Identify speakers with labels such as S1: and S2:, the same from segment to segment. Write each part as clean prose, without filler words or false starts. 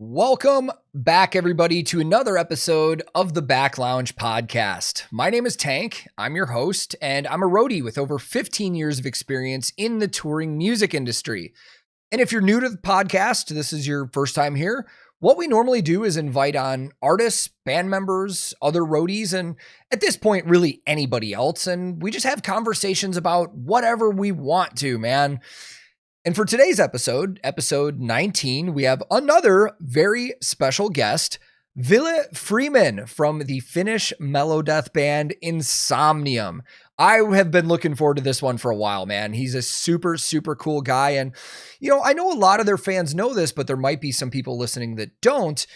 S1: Welcome back, everybody, to another episode of the Back Lounge podcast. My name is Tank. I'm your host, and I'm a roadie with over 15 years of experience in the touring music industry. And if you're new to the podcast, this is your first time here, what we normally do is invite on artists, band members, other roadies, and at this point, really anybody else. And we just have conversations about whatever we want to, man. And for today's episode 19, we have another very special guest, Ville Friman from the Finnish melodeath band Insomnium. I have been looking forward to this one for a while, man. He's a super, super cool guy. And, I know a lot of their fans know this, but there might be some people listening that don't.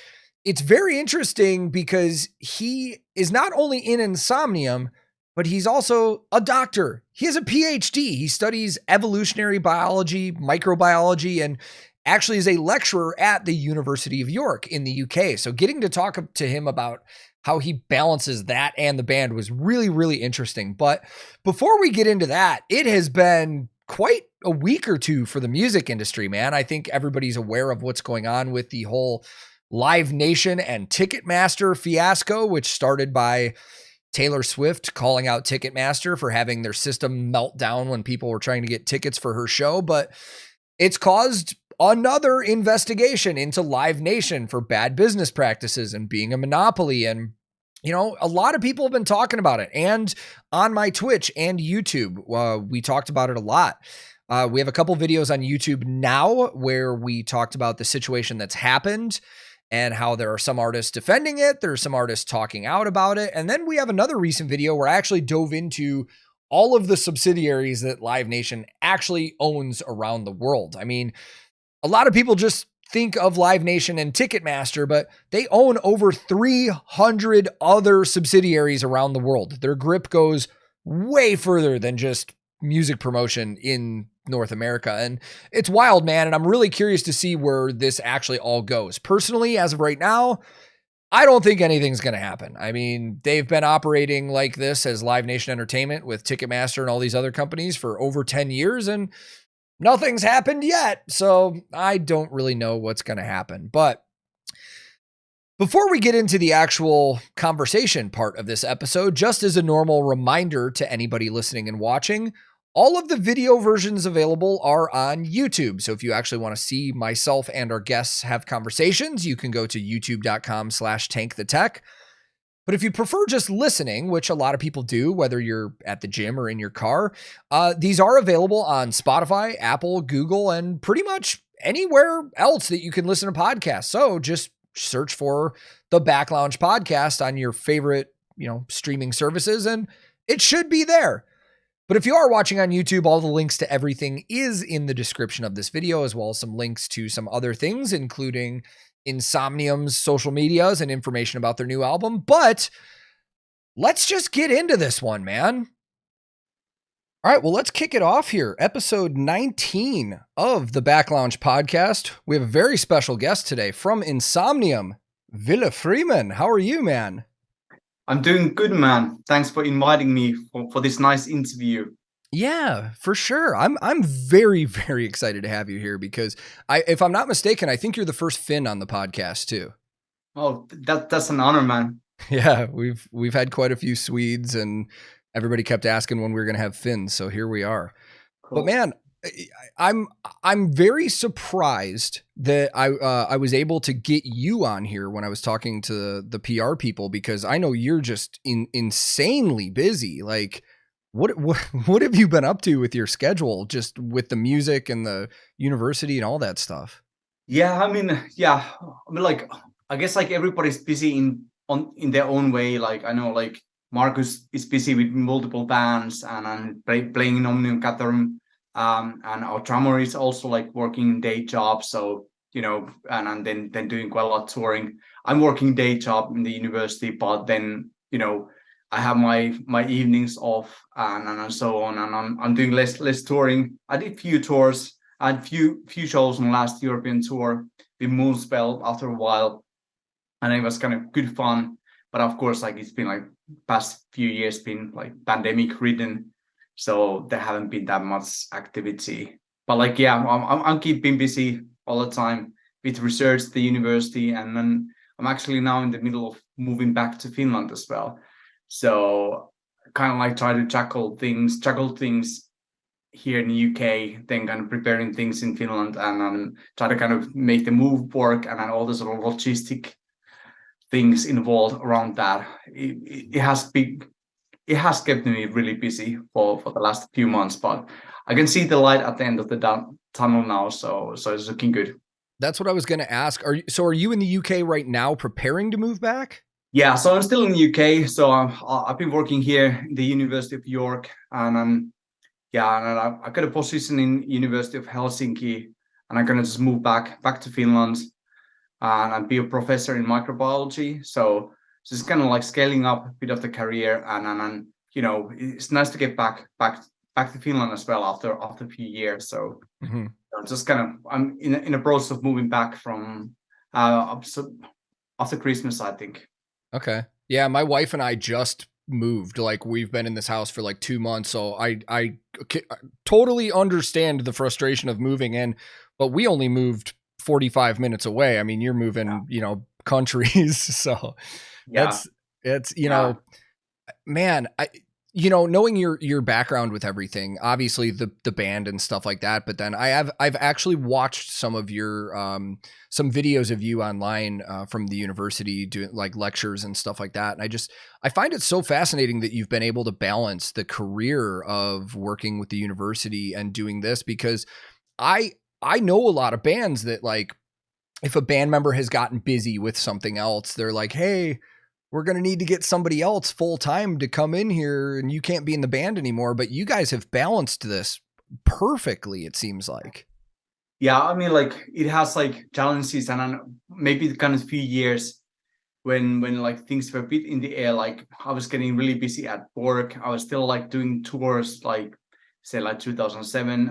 S1: It's very interesting because he is not only in Insomnium, but he's also a doctor. He has a PhD. He studies evolutionary biology, microbiology, and actually is a lecturer at the University of York in the UK. So getting to talk to him about how he balances that and the band was really, really interesting. But before we get into that, it has been quite a week or two for the music industry, man. I think everybody's aware of what's going on with the whole Live Nation and Ticketmaster fiasco, which started by Taylor Swift calling out Ticketmaster for having their system melt down when people were trying to get tickets for her show. But it's caused another investigation into Live Nation for bad business practices and being a monopoly. And, a lot of people have been talking about it. And on my Twitch and YouTube, we talked about it a lot. We have a couple videos on YouTube now where we talked about the situation that's happened and how there are some artists defending it. There are some artists talking out about it. And then we have another recent video where I actually dove into all of the subsidiaries that Live Nation actually owns around the world. I mean, a lot of people just think of Live Nation and Ticketmaster, but they own over 300 other subsidiaries around the world. Their grip goes way further than just music promotion in North America. And it's wild, man. And I'm really curious to see where this actually all goes. Personally, as of right now, I don't think anything's going to happen. I mean, they've been operating like this as Live Nation Entertainment with Ticketmaster and all these other companies for over 10 years, and nothing's happened yet. So I don't really know what's going to happen. But before we get into the actual conversation part of this episode, just as a normal reminder to anybody listening and watching, all of the video versions available are on YouTube. So if you actually want to see myself and our guests have conversations, you can go to youtube.com/TankTheTech. But if you prefer just listening, which a lot of people do, whether you're at the gym or in your car, these are available on Spotify, Apple, Google, and pretty much anywhere else that you can listen to podcasts. So just search for the Back Lounge podcast on your favorite, streaming services, and it should be there. But if you are watching on YouTube, all the links to everything is in the description of this video, as well as some links to some other things, including Insomnium's social medias and information about their new album. But let's just get into this one, man. All right, well, let's kick it off here. Episode 19 of the Back Lounge podcast. We have a very special guest today from Insomnium, Ville Friman. How are you, man?
S2: I'm doing good, man. Thanks for inviting me for this nice interview.
S1: Yeah, for sure. I'm very, very excited to have you here because if I'm not mistaken, I think you're the first Finn on the podcast too.
S2: Oh, that's an honor, man.
S1: Yeah, we've had quite a few Swedes, and everybody kept asking when we were going to have Finns, so here we are. Cool. But man, I'm very surprised that I was able to get you on here when I was talking to the PR people, because I know you're just insanely busy. Like, what have you been up to with your schedule, just with the music and the university and all that stuff?
S2: Yeah, I mean, like, I guess like everybody's busy in their own way. Like, I know like Marcus is busy with multiple bands and playing in Omnium Cathedral. And our drummer is also like working day job. So, and then doing quite a lot of touring. I'm working day job in the university, but then, I have my evenings off and so on. And I'm doing less touring. I did few tours. I had few shows on last European tour with Moonspell after a while. And it was kind of good fun. But of course, like it's been like past few years been like pandemic ridden. So there haven't been that much activity, but like, yeah, I'm keeping busy all the time. with research at the university, and then I'm actually now in the middle of moving back to Finland as well. So kind of like try to juggle things here in the UK, then kind of preparing things in Finland, and try to kind of make the move work, and then all the sort of logistic things involved around that. It has kept me really busy for the last few months, but I can see the light at the end of the tunnel now, so it's looking good.
S1: That's what I was going to ask. Are you in the UK right now preparing to move back?
S2: Yeah, so I'm still in the UK. So I've been working here in the University of York, and I got a position in University of Helsinki, and I'm gonna just move back to Finland and be a professor in microbiology. So just kind of like scaling up a bit of the career, and you know, it's nice to get back to Finland as well after a few years. So just kind of I'm in a process of moving back from after Christmas, I think.
S1: Okay. Yeah, my wife and I just moved. Like, we've been in this house for like 2 months, so I totally understand the frustration of moving in, but we only moved 45 minutes away. I mean, you're moving, you know, countries, so it's you know, man, knowing your background with everything, obviously the band and stuff like that, but then I've actually watched some of your some videos of you online from the university doing like lectures and stuff like that, and I find it so fascinating that you've been able to balance the career of working with the university and doing this, because I know a lot of bands that, like, if a band member has gotten busy with something else, they're like, hey, we're going to need to get somebody else full time to come in here, and you can't be in the band anymore. But you guys have balanced this perfectly, it seems like.
S2: Yeah, I mean, like, it has like challenges, and maybe the kind of few years when like things were a bit in the air, like I was getting really busy at work. I was still like doing tours, like say like 2007,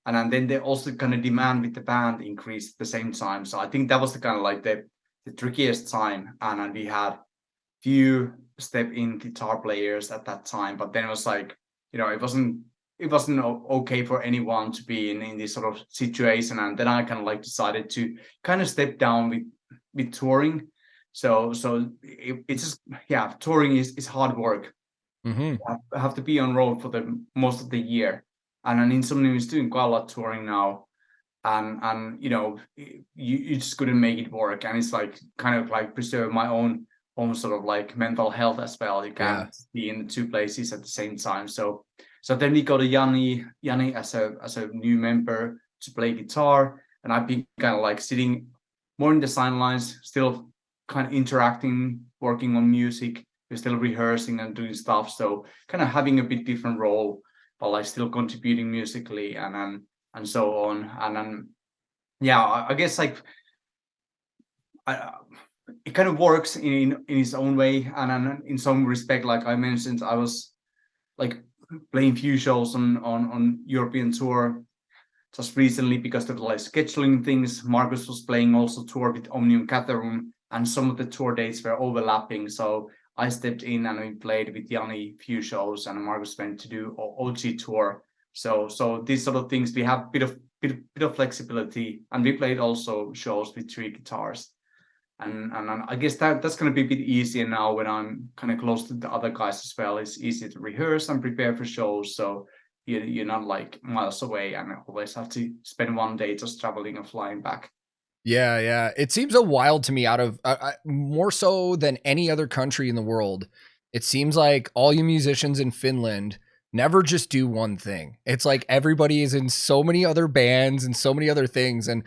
S2: and then they also kind of demand with the band increased at the same time. So I think that was the kind of like the trickiest time, and we had few step in guitar players at that time, but then it was like, you know, it wasn't okay for anyone to be in this sort of situation, and then I kind of like decided to kind of step down with touring. So it's just, yeah, touring is hard work.
S1: Mm-hmm.
S2: I have to be on road for the most of the year, and then Insomnium is doing quite a lot of touring now, and you know, you just couldn't make it work, and it's like kind of like preserve my own sort of like mental health as well. You can't be in the two places at the same time. So then we got a Yanni as a new member to play guitar, and I've been kind of like sitting more in the sidelines, still kind of interacting, working on music. We're still rehearsing and doing stuff, so kind of having a bit different role, but like still contributing musically and so on. And then I guess like it kind of works in its own way, and then in some respect, like I mentioned, I was like playing few shows on European tour just recently because of like scheduling things. Marcus was playing also tour with Omnium Catherum, and some of the tour dates were overlapping, so I stepped in and we played with Yanni few shows, and Marcus went to do OG tour. So these sort of things, we have bit of flexibility, and we played also shows with 3 guitars. And I guess that's going to be a bit easier now when I'm kind of close to the other guys as well. It's easy to rehearse and prepare for shows, so you're not like miles away and always have to spend one day just traveling and flying back.
S1: Yeah. It seems a wild to me, out of more so than any other country in the world. It seems like all you musicians in Finland never just do one thing. It's like everybody is in so many other bands and so many other things. And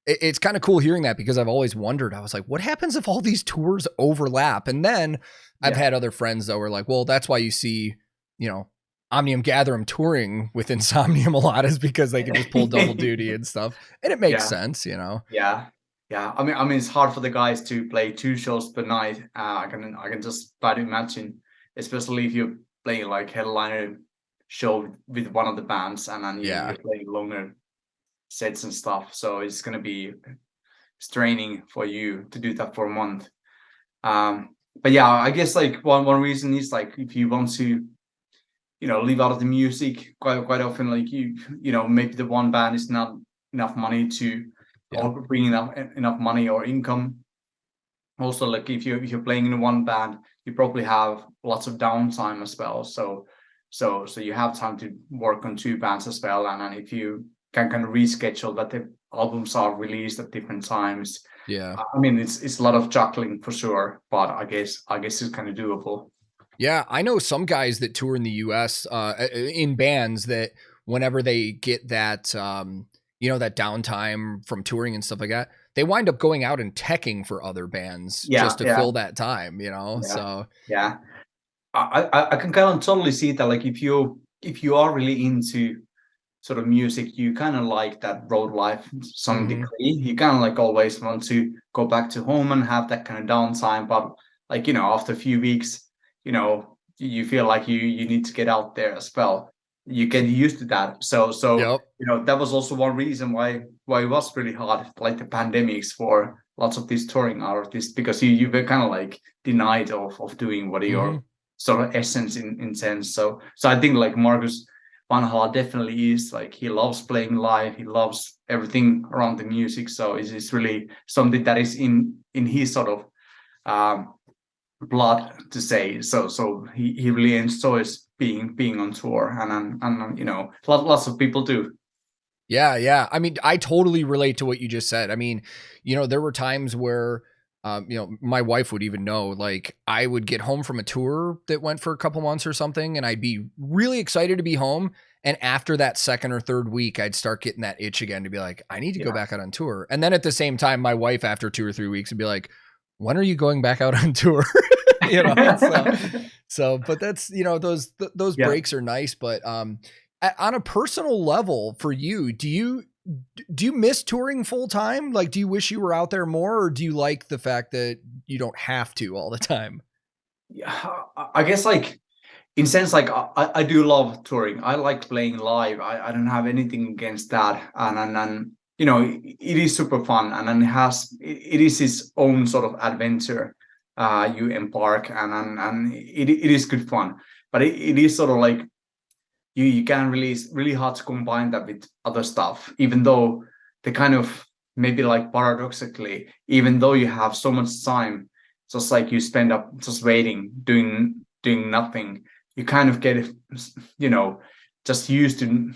S1: it's kind of cool hearing that, because I've always wondered, I was like, what happens if all these tours overlap? And then I've had other friends that were like, well, that's why you see, you know, Omnium Gatherum touring with Insomnium a lot, is because they can just pull double duty and stuff. And it makes sense, you know?
S2: Yeah. I mean, it's hard for the guys to play 2 shows per night. I can just try to imagine, especially if you're playing like headliner show with one of the bands, and then you're playing longer sets and stuff. So it's going to be straining for you to do that for a month. But yeah, I guess like one reason is like, if you want to, you know, live out of the music, quite often, like you know, maybe the one band is not enough money to or bring enough money or income. Also, like if you're playing in one band, you probably have lots of downtime as well. So you have time to work on two bands as well. And then if you can kind of reschedule that the albums are released at different times.
S1: Yeah.
S2: I mean, it's a lot of juggling for sure, but I guess it's kind of doable.
S1: Yeah, I know some guys that tour in the US in bands that whenever they get that that downtime from touring and stuff like that, they wind up going out and teching for other bands just to fill that time, So
S2: yeah, I can kind of totally see that. Like if you are really into sort of music, you kind of like that road life some degree. You kind of like always want to go back to home and have that kind of downtime, but like after a few weeks, you feel like you need to get out there as well. You get used to that. So that was also one reason why it was really hard, like the pandemics for lots of these touring artists, because you were kind of like denied of doing what your sort of essence in sense. So I think like Marcus Vanhala definitely is like, he loves playing live, he loves everything around the music. So it's really something that is in his sort of blood, to say. So he really enjoys being on tour, and lots of people do.
S1: Yeah. I mean, I totally relate to what you just said. I mean, there were times where my wife would even know, like, I would get home from a tour that went for a couple months or something, and I'd be really excited to be home. And after that second or third week, I'd start getting that itch again to be like, I need to go back out on tour. And then at the same time, my wife, after 2 or 3 weeks, would be like, when are you going back out on tour? But that's, those breaks are nice. But on a personal level for you, do you miss touring full time? Like, do you wish you were out there more, or do you like the fact that you don't have to all the time?
S2: Yeah, I guess like in sense, like I do love touring. I like playing live. I don't have anything against that. And it is super fun, and then it is its own sort of adventure. You embark, and it is good fun. But it is sort of like you can really hard to combine that with other stuff, even though the kind of, maybe like paradoxically, even though you have so much time, just like you spend up just waiting, doing nothing, you kind of get just used to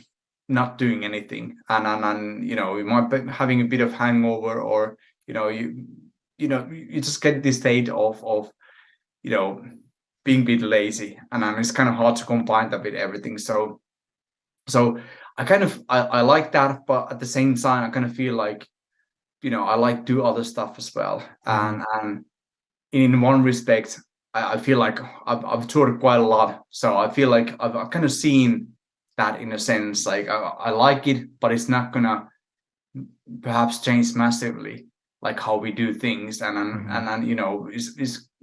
S2: not doing anything, and you might be having a bit of hangover, or you just get this state of being a bit lazy, and it's kind of hard to combine that with everything. So I like that, but at the same time I kind of feel like I like do other stuff as well. And in one respect, I feel like I've toured quite a lot, so I feel like I've kind of seen that, in a sense. Like I like it, but it's not gonna perhaps change massively, like how we do things, and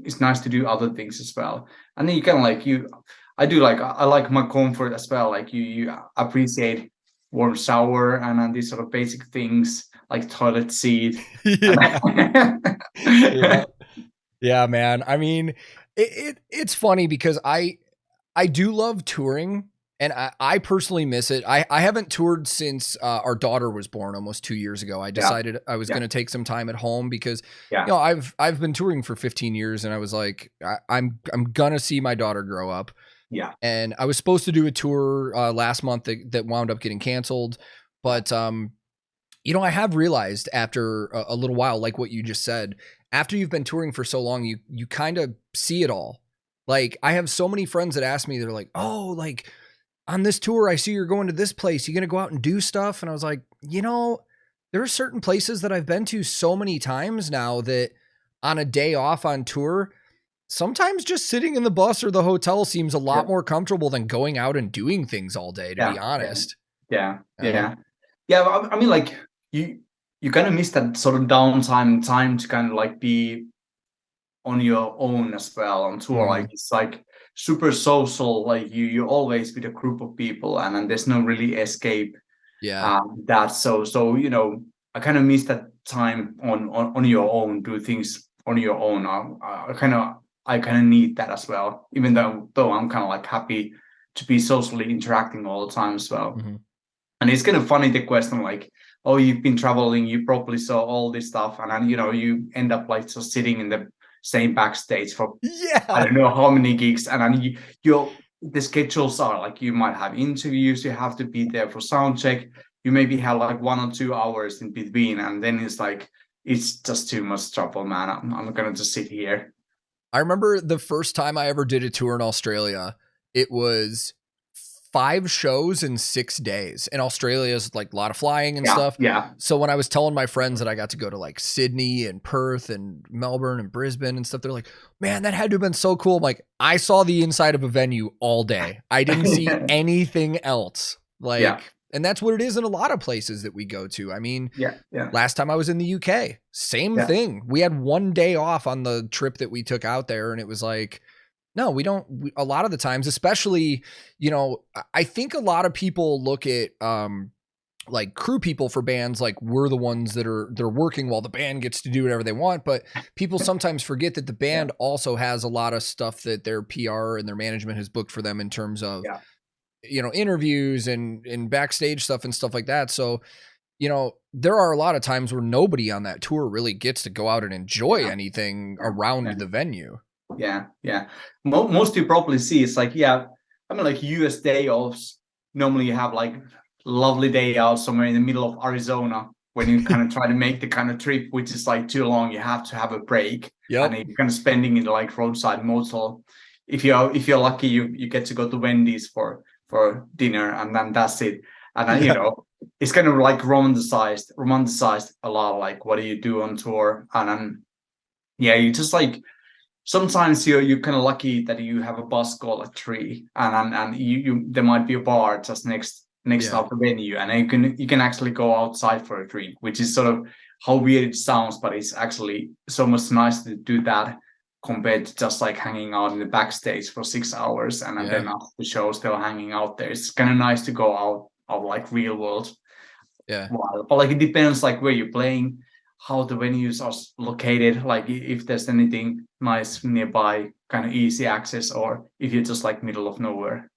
S2: it's nice to do other things as well. And then you kind of like I like my comfort as well. Like you appreciate warm shower and these sort of basic things like toilet seat.
S1: Yeah, man. I mean, it's funny because I do love touring, and I personally miss it. I haven't toured since our daughter was born almost 2 years ago. I decided I was going to take some time at home because I've been touring for 15 years, and I was like, I'm gonna see my daughter grow up.
S2: Yeah.
S1: And I was supposed to do a tour last month that wound up getting canceled, but I have realized after a little while, like what you just said, after you've been touring for so long, you kind of see it all. Like, I have so many friends that ask me, they're like, oh, like on this tour, I see you're going to this place. You going to go out and do stuff? And I was like, there are certain places that I've been to so many times now that on a day off on tour, sometimes just sitting in the bus or the hotel seems a lot more comfortable than going out and doing things all day, to be honest.
S2: Yeah. I mean, like you kind of miss that sort of time to kind of like be on your own as well on tour. Like it's like super social. Like you're always with a group of people, and there's no really escape. That so I kind of miss that time on your own, do things on your own. I kind of need that as well, even though I'm kind of like happy to be socially interacting all the time as well. And it's kind of funny, the question, like oh, you've been traveling, you probably saw all this stuff, and then you end up like just sitting in the same backstage for I
S1: Yeah.
S2: don't know how many gigs, and then the schedules are like you might have interviews, you have to be there for sound check, you maybe have like 1 or 2 hours in between, and then it's like it's just too much trouble, man. I'm gonna just sit here.
S1: I remember the first time I ever did a tour in Australia, it was 5 shows in 6 days. And Australia is like a lot of flying and stuff.
S2: Yeah.
S1: So when I was telling my friends that I got to go to like Sydney and Perth and Melbourne and Brisbane and stuff, they're like, man, that had to have been so cool. I'm like, I saw the inside of a venue all day. I didn't see anything else. Like,
S2: Yeah.
S1: and that's what it is in a lot of places that we go to. I mean,
S2: Yeah.
S1: last time I was in the UK, same thing. We had 1 day off on the trip that we took out there, and it was like, no, a lot of the times, especially, I think a lot of people look at like crew people for bands like we're the ones they're working while the band gets to do whatever they want, but people sometimes forget that the band also has a lot of stuff that their PR and their management has booked for them in terms of interviews and backstage stuff and stuff like that. So there are a lot of times where nobody on that tour really gets to go out and enjoy anything around the venue.
S2: Yeah. Most you probably see it's like, I mean, like US day offs, normally you have like lovely day out somewhere in the middle of Arizona when you kind of try to make the kind of trip, which is like too long. You have to have a break.
S1: Yep.
S2: And you're kind of spending in like roadside motel. If you're lucky, you get to go to Wendy's for dinner, and then that's it. And then, it's kind of like romanticized a lot, like what do you do on tour? And then you just like sometimes you're kind of lucky that you have a bus called a tree, and you there might be a bar just next up the venue, and you can actually go outside for a drink, which is sort of how weird it sounds, but it's actually so much nice to do that compared to just like hanging out in the backstage for 6 hours and then after the show still hanging out there. It's kind of nice to go out of like real world. But like it depends like where you're playing, how the venues are located, like if there's anything nice nearby, kind of easy access, or if you're just like middle of nowhere.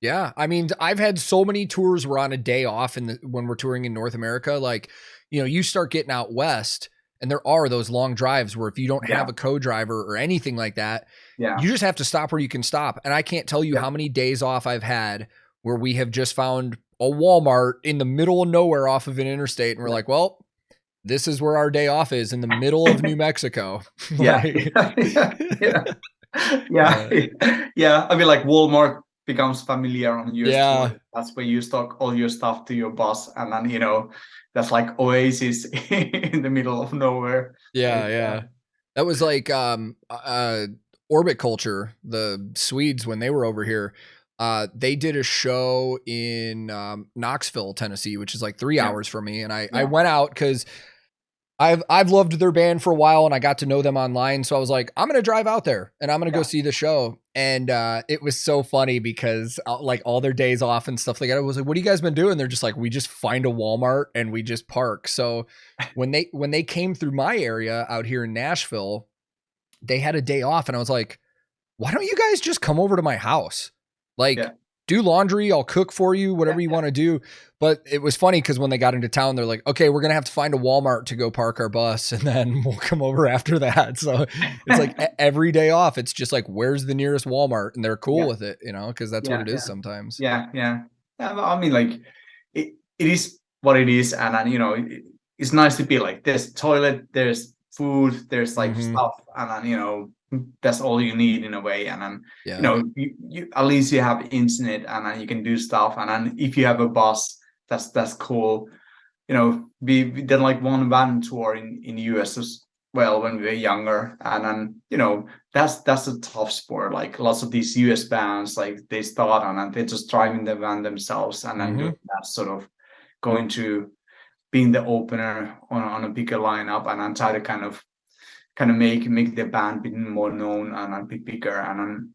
S1: Yeah, I mean, I've had so many tours where on a day off when we're touring in North America, like, you start getting out west and there are those long drives where if you don't have a co-driver or anything like that, you just have to stop where you can stop. And I can't tell you how many days off I've had where we have just found a Walmart in the middle of nowhere off of an interstate. And we're like, well, this is where our day off is, in the middle of New Mexico.
S2: Yeah. I mean, like Walmart becomes familiar on US tour. That's where you stock all your stuff to your bus, and then that's like oasis in the middle of nowhere.
S1: That was like Orbit Culture, the Swedes, when they were over here. They did a show in Knoxville, Tennessee, which is like 3 hours from me, and I went out because I've loved their band for a while and I got to know them online. So I was like, I'm going to drive out there and I'm going to go see the show. And it was so funny because like all their days off and stuff like that, I was like, what have you guys been doing? They're just like, we just find a Walmart and we just park. So when they came through my area out here in Nashville, they had a day off and I was like, why don't you guys just come over to my house? Like, do laundry, I'll cook for you, whatever you want to do. But it was funny because when they got into town, they're like, okay, we're going to have to find a Walmart to go park our bus and then we'll come over after that. So it's like every day off, it's just like, where's the nearest Walmart? And they're cool with it, because that's what it is sometimes.
S2: Yeah. I mean, like it is what it is. And then, it's nice to be like, there's toilet, there's food, there's like stuff. And then, that's all you need in a way. And then you at least you have internet and then you can do stuff. And then if you have a bus, that's cool. We did like one van tour in the US as well when we were younger, and then that's a tough sport. Like lots of these US bands, like they start and they're just driving the van themselves and then doing that, sort of going to being the opener on a bigger lineup and then try to kind of make the band be more known and be bigger, and then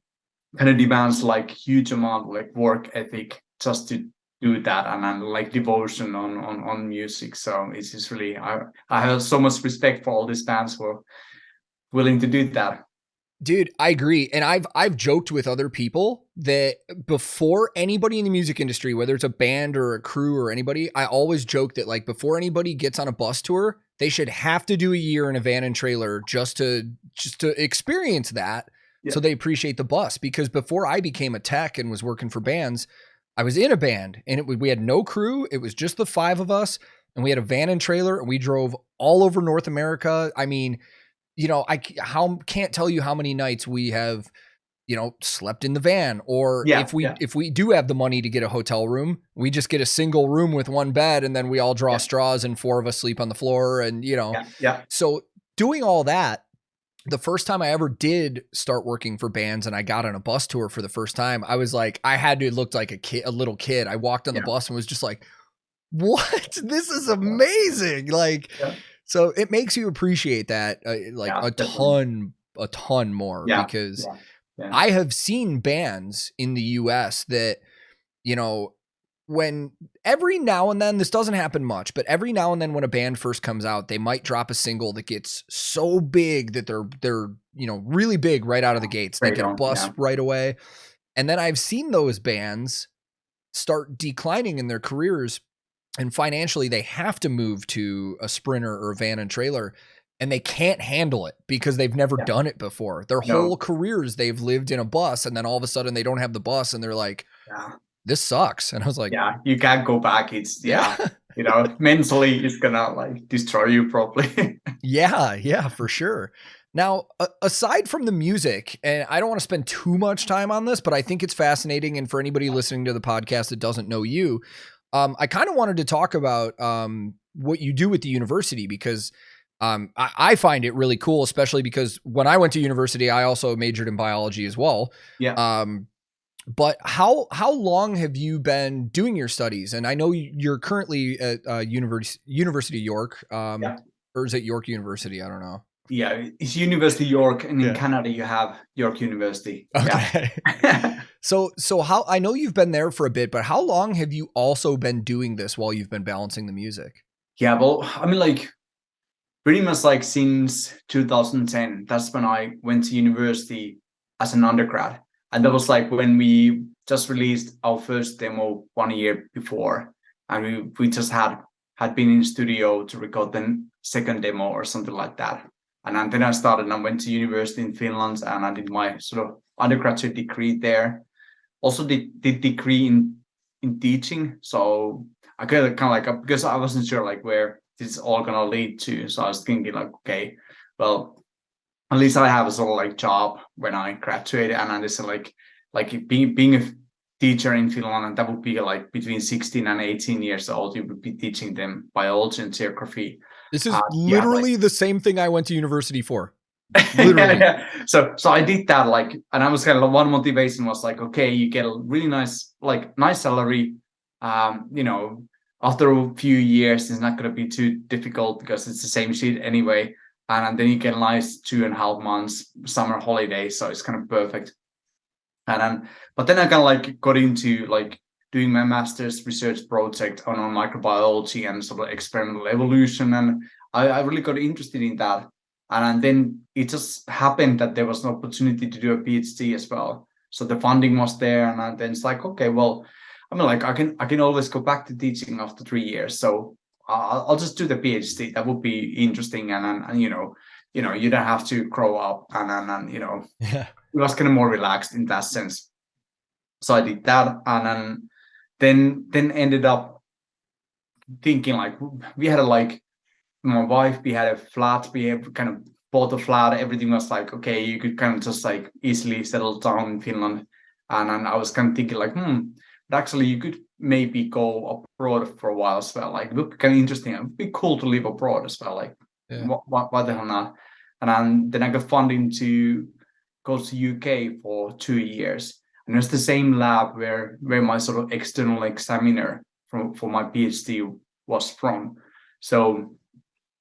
S2: kind of demands like huge amount of like work ethic just to do that, and then like devotion on music. So it's just really I have so much respect for all these bands who are willing to do that.
S1: Dude, I agree. And I've joked with other people that before anybody in the music industry, whether it's a band or a crew or anybody, I always joke that like before anybody gets on a bus tour, they should have to do a year in a van and trailer just to experience that. Yeah. So they appreciate the bus. Because before I became a tech and was working for bands, I was in a band and we had no crew. It was just the 5 of us, and we had a van and trailer, and we drove all over North America. I mean, you know, I can't tell you how many nights we have, you know, slept in the van, or if we do have the money to get a hotel room, we just get a single room with one bed, and then we all draw straws and 4 of us sleep on the floor. And, you know, so doing all that, the first time I ever did start working for bands and I got on a bus tour for the first time, I was like, I had to look like a little kid. I walked on the bus and was just like, what? This is amazing. Like, so it makes you appreciate that a ton more, because I have seen bands in the US that, you know, when every now and then, this doesn't happen much, but every now and then when a band first comes out, they might drop a single that gets so big that they're, you know, really big right out of the gates. They get a bus right away. And then I've seen those bands start declining in their careers, and financially they have to move to a Sprinter or a van and trailer, and they can't handle it because they've never done it before. Their whole careers they've lived in a bus, and then all of a sudden they don't have the bus and they're like, this sucks. And I was like,
S2: you can't go back. It's you know, mentally it's gonna like destroy you probably.
S1: Yeah, for sure. Now, aside from the music, and I don't want to spend too much time on this, but I think it's fascinating. And for anybody listening to the podcast that doesn't know you, I kind of wanted to talk about what you do with the university, because I find it really cool, especially because when I went to university, I also majored in biology as well. But how long have you been doing your studies? And I know you're currently at University of York, or is it York University? I don't know.
S2: Yeah, it's University of York, and in Canada you have York University.
S1: Okay. So how, I know you've been there for a bit, but how long have you also been doing this while you've been balancing the music?
S2: Yeah, well, I mean, like pretty much like since 2010, that's when I went to university as an undergrad. And that was like when we just released our first demo 1 year before. And we just had been in studio to record the second demo or something like that. And then I started and I went to university in Finland, and I did my sort of undergraduate degree there. Also did degree in teaching. So I kind of like, because I wasn't sure like where this is all gonna lead to. So I was thinking like, okay, well, at least I have a sort of like job when I graduated, and I just like being a teacher in Finland, and that would be like between 16 and 18 years old, you would be teaching them biology and geography.
S1: This is literally the same thing I went to university for. Literally.
S2: So I did that, like, and I was kind of, one motivation was like, okay, you get a really nice salary. You know, after a few years, it's not going to be too difficult because it's the same shit anyway. And then you get a nice 2.5 months summer holiday, so it's kind of perfect. But then I kind of like got into like doing my master's research project on microbiology and sort of experimental evolution, and I really got interested in that. And then it just happened that there was an opportunity to do a PhD as well. So the funding was there, and then it's like, okay, well, I mean, like I can always go back to teaching after 3 years, so I'll just do the PhD. That would be interesting, and you know, you don't have to grow up, and you know, it was kind of more relaxed in that sense. So I did that, and then ended up thinking like we had my wife, we had a flat, we have kind of bought a flat. Everything was like, okay, you could kind of just like easily settle down in Finland, and I was kind of thinking like, but actually you could maybe go abroad for a while as well. Like it would be kind of interesting. It would be cool to live abroad as well. Like why the hell not? And then I got funding to go to UK for 2 years. And it's the same lab where my sort of external examiner for my PhD was from. So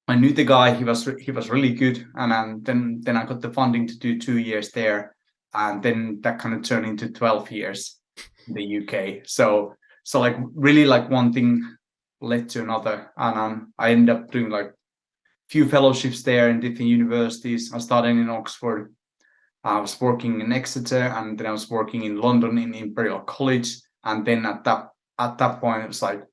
S2: I knew the guy. He was really good. And then I got the funding to do 2 years there. And then that kind of turned into 12 years in the UK. So like really like one thing led to another. And I ended up doing like few fellowships there in different universities. I started in Oxford, I was working in Exeter, and then I was working in London in Imperial College. And then at that point, it was like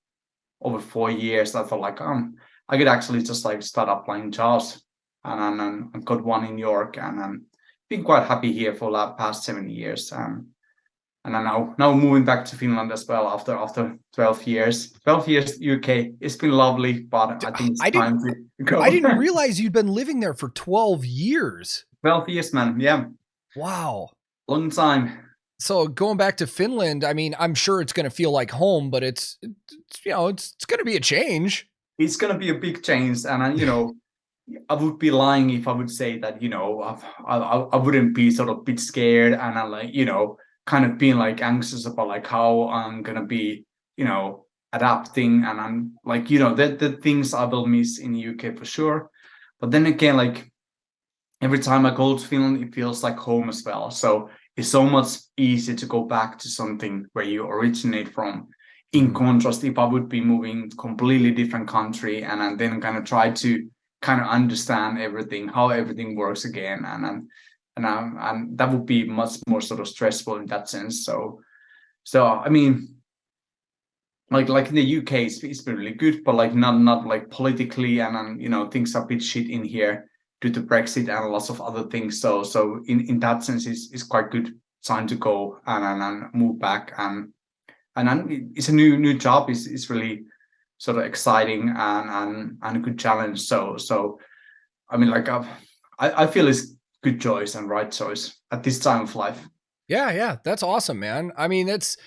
S2: over 4 years. I thought like, I could actually just like start applying jobs, and I got one in York, and I'm been quite happy here for the past 7 years. And I'm now moving back to Finland as well after 12 years. 12 years UK. It's been lovely, but I think it's time to go.
S1: I didn't realize you'd been living there for 12 years.
S2: 12 years, man. Yeah.
S1: Wow.
S2: Long time.
S1: So going back to Finland, I mean, I'm sure it's going to feel like home, but it's going to be a change.
S2: It's going to be a big change. And, I would be lying if I would say that, I wouldn't be sort of a bit scared, and I like, kind of being like anxious about like how I'm going to be, adapting. And I'm like, the things I will miss in the UK for sure. But then again, like every time I go to Finland, it feels like home as well. So it's so much easier to go back to something where you originate from. In contrast, if I would be moving to a completely different country and then kind of try to kind of understand everything, how everything works again, and that would be much more sort of stressful in that sense. So I mean, like in the UK, it's been really good, but like not like politically, and things are a bit shit in here due to Brexit and lots of other things. So in that sense, it's quite good time to go and move back, and it's a new job. It's really sort of exciting and a good challenge. So I mean, like I feel it's good choice and right choice at this time of life.
S1: Yeah, that's awesome, man. I mean, that's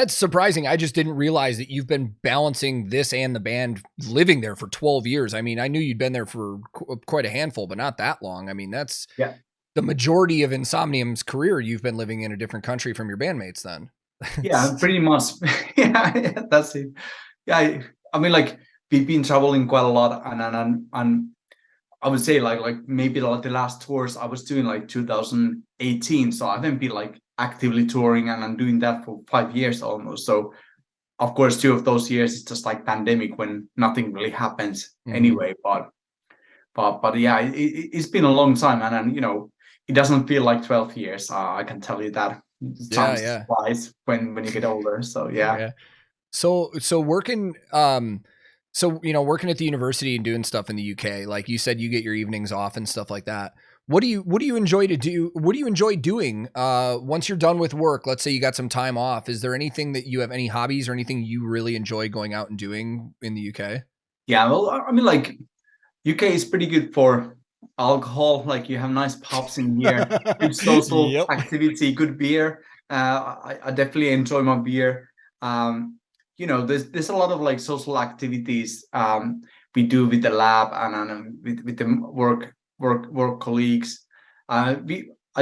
S1: surprising. I just didn't realize that you've been balancing this and the band living there for 12 years. I mean, I knew you'd been there for quite a handful, but not that long. I mean, that's the majority of Insomnium's career. You've been living in a different country from your bandmates then.
S2: Yeah, pretty much. yeah, that's it. Yeah, I mean, like we've been traveling quite a lot, and I would say like maybe like the last tours I was doing like 2018. So I haven't been like actively touring, and I'm doing that for 5 years almost. So of course, 2 of those years is just like pandemic when nothing really happens anyway. But yeah, it's been a long time, and it doesn't feel like 12 years. I can tell you that. Time flies when you get older. So yeah.
S1: So working working at the university and doing stuff in the UK, like you said, you get your evenings off and stuff like that. What do you enjoy to do? What do you enjoy doing once you're done with work? Let's say you got some time off. Is there anything that you have, any hobbies or anything you really enjoy going out and doing in the UK?
S2: Yeah, well, I mean, like UK is pretty good for alcohol. Like you have nice pubs in here, good social activity, good beer. I definitely enjoy my beer. There's a lot of like social activities we do with the lab and with the work colleagues. I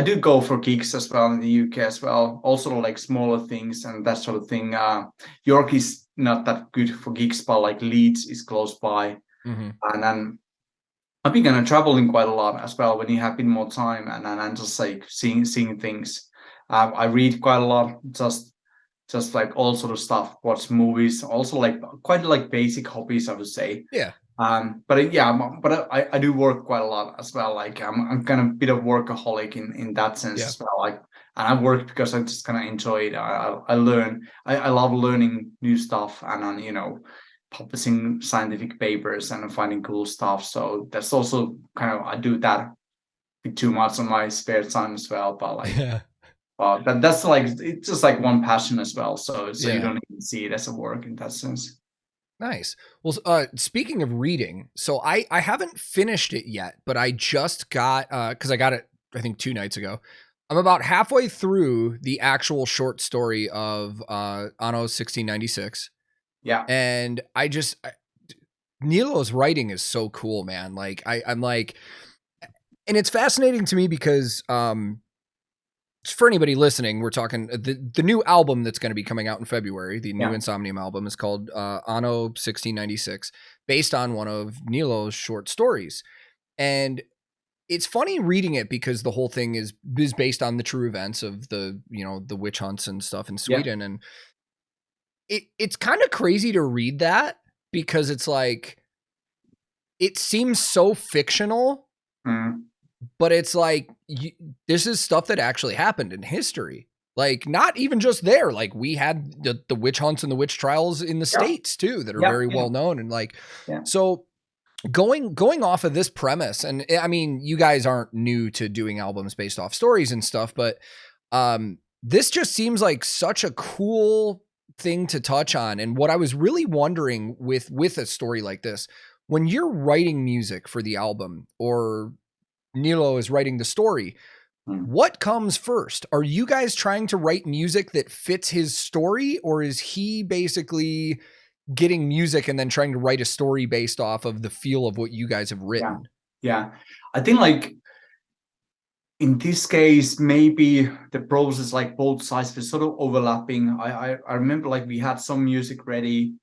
S2: do go for gigs as well in the UK as well. Also like smaller things and that sort of thing. York is not that good for gigs, but like Leeds is close by. And then I've been kind of traveling quite a lot as well when you have been more time and just like seeing things. I read quite a lot, just like all sort of stuff, watch movies, also like quite like basic hobbies, I would say.
S1: Yeah.
S2: But I do work quite a lot as well. Like I'm kind of a bit of workaholic in that sense as well. Like, and I work because I just kind of enjoy it. I learn. I love learning new stuff and publishing scientific papers and finding cool stuff. So that's also kind of, I do that with too much on my spare time as well. But like, that's like, it's just like one passion as well. So you don't even see it as a work in that sense.
S1: Nice. Well, speaking of reading, so I haven't finished it yet, but I just got, cause I got it, I think 2 nights ago. I'm about halfway through the actual short story of Anno 1696.
S2: Yeah.
S1: And Nilo's writing is so cool, man. Like I'm like, and it's fascinating to me because, for anybody listening, we're talking the new album that's going to be coming out in February. The new Insomnium album is called Anno 1696, based on one of Nilo's short stories. And it's funny reading it because the whole thing is based on the true events of the witch hunts and stuff in Sweden. And it's kind of crazy to read that because it's like, it seems so fictional, but it's like, this is stuff that actually happened in history. Like, not even just there. Like, we had the witch hunts and the witch trials in the States too, that are very well known. And like, so going off of this premise, and I mean, you guys aren't new to doing albums based off stories and stuff, but this just seems like such a cool thing to touch on. And what I was really wondering with a story like this, when you're writing music for the album, or Nilo is writing the story, what comes first? Are you guys trying to write music that fits his story, or is he basically getting music and then trying to write a story based off of the feel of what you guys have written?
S2: Yeah. I think like in this case, maybe the process, like both sides were sort of overlapping. I remember like we had some music ready,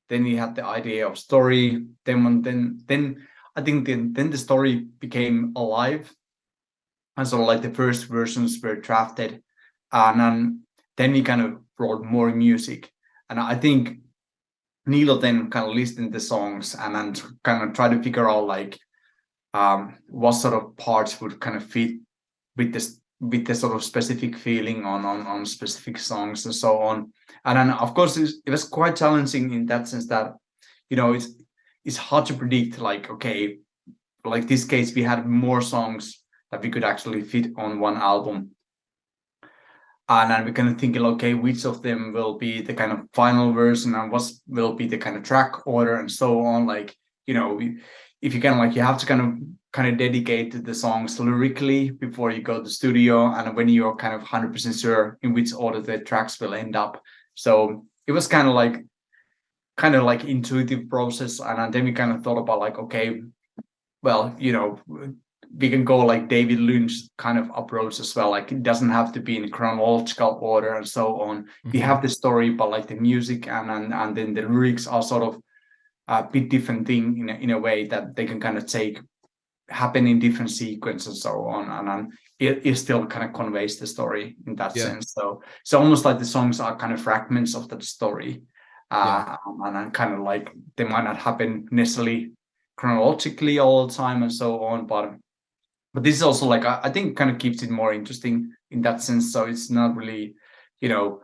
S2: then we had the idea of story, then I think then the story became alive. And so like the first versions were drafted, and then we kind of wrote more music. And I think Nilo then kind of listened to the songs and then kind of tried to figure out like what sort of parts would kind of fit with the sort of specific feeling on specific songs and so on. And then of course it was quite challenging in that sense that, you know, it's hard to predict, like, okay, like this case we had more songs that we could actually fit on one album. And then we're kind of thinking, okay, which of them will be the kind of final version and what will be the kind of track order and so on. Like, you know, if you can, like, you have to kind of dedicate the songs lyrically before you go to the studio, and when you're kind of 100% sure in which order the tracks will end up. So it was kind of like intuitive process. And then we kind of thought about like, okay, well, you know, we can go like David Lynch kind of approach as well. Like, it doesn't have to be in chronological order and so on. We have the story, but like the music and then the lyrics are sort of a bit different thing in a way that they can kind of happen in different sequences and so on. And it still kind of conveys the story in that sense. So almost like the songs are kind of fragments of that story. And kind of like they might not happen necessarily chronologically all the time and so on, but this is also like, I think kind of keeps it more interesting in that sense. So it's not really, you know,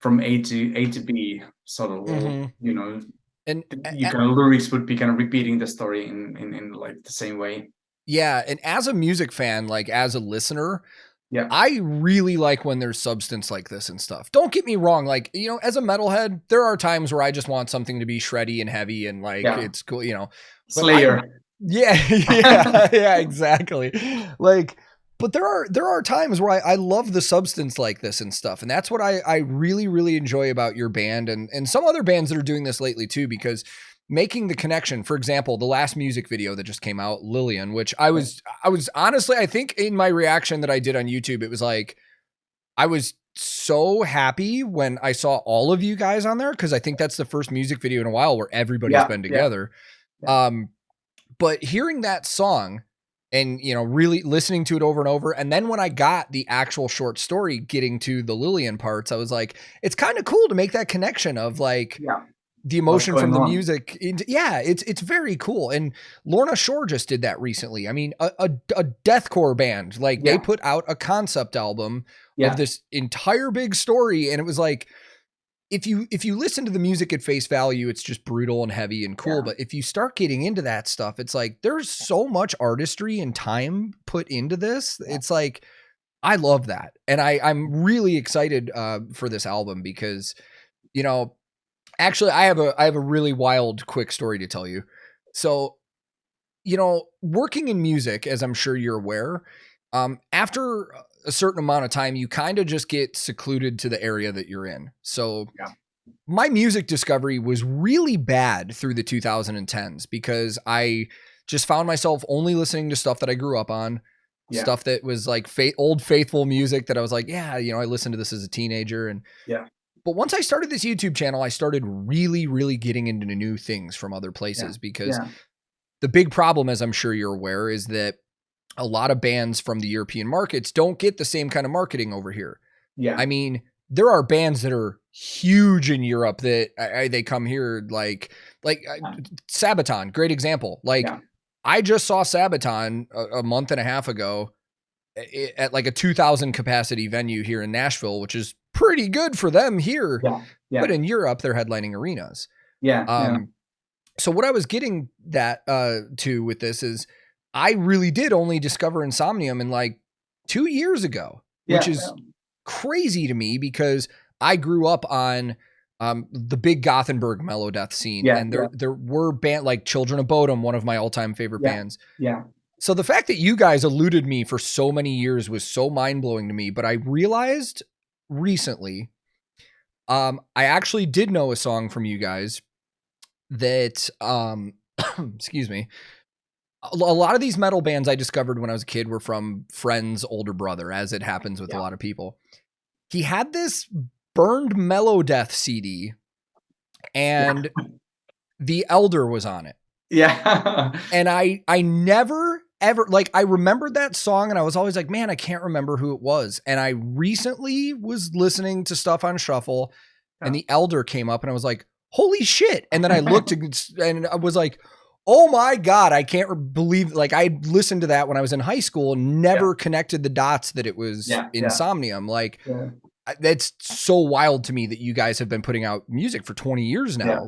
S2: from A to B sort of, you know, and you kind of lyrics would be kind of repeating the story in like the same way.
S1: Yeah. And as a music fan, like as a listener, I really like when there's substance like this and stuff. Don't get me wrong. Like, you know, as a metalhead, there are times where I just want something to be shreddy and heavy and like, it's cool, you know.
S2: Slayer.
S1: Yeah, exactly. Like, but there are times where I love the substance like this and stuff. And that's what I really, really enjoy about your band and some other bands that are doing this lately too, because making the connection, for example, the last music video that just came out, Lillian, which I was honestly, I think in my reaction that I did on YouTube, it was like, I was so happy when I saw all of you guys on there, because I think that's the first music video in a while where everybody's been together. But hearing that song and, you know, really listening to it over and over. And then when I got the actual short story getting to the Lillian parts, I was like, it's kind of cool to make that connection of like the emotion from the music. It's very cool. And Lorna Shore just did that recently. I mean, a deathcore band, like they put out a concept album of this entire big story. And it was like, if you listen to the music at face value, it's just brutal and heavy and cool. But if you start getting into that stuff, it's like, there's so much artistry and time put into this. It's like, I love that. And I'm really excited for this album because, you know, actually I have a really wild, quick story to tell you. So, you know, working in music, as I'm sure you're aware, after a certain amount of time, you kind of just get secluded to the area that you're in. So my music discovery was really bad through the 2010s because I just found myself only listening to stuff that I grew up on, stuff that was like old faithful music that I was like, yeah, you know, I listened to this as a teenager. And but once I started this YouTube channel, I started really, really getting into new things from other places because the big problem, as I'm sure you're aware, is that a lot of bands from the European markets don't get the same kind of marketing over here. I mean, there are bands that are huge in Europe that they come here like Sabaton, great example. Like I just saw Sabaton a month and a half ago at like a 2,000 capacity venue here in Nashville, which is pretty good for them here.
S2: Yeah.
S1: But in Europe, they're headlining arenas.
S2: Yeah.
S1: So what I was getting that to with this is I really did only discover Insomnium in like 2 years ago, which is crazy to me because I grew up on the big Gothenburg melodeath scene. And there were band like Children of Bodom, one of my all-time favorite bands.
S2: Yeah.
S1: So the fact that you guys eluded me for so many years was so mind-blowing to me, but I realized recently, I actually did know a song from you guys that, excuse me, a lot of these metal bands I discovered when I was a kid were from friends' older brother, as it happens with a lot of people. He had this burned melodeath CD and The Elder was on it.
S2: Yeah.
S1: And I never ever, like, I remembered that song and I was always like, man, I can't remember who it was. And I recently was listening to stuff on shuffle and The Elder came up and I was like, holy shit. And then I looked and I was like, oh my God, I can't believe, like, I listened to that when I was in high school and never connected the dots that it was Insomnium. Like, that's so wild to me that you guys have been putting out music for 20 years now.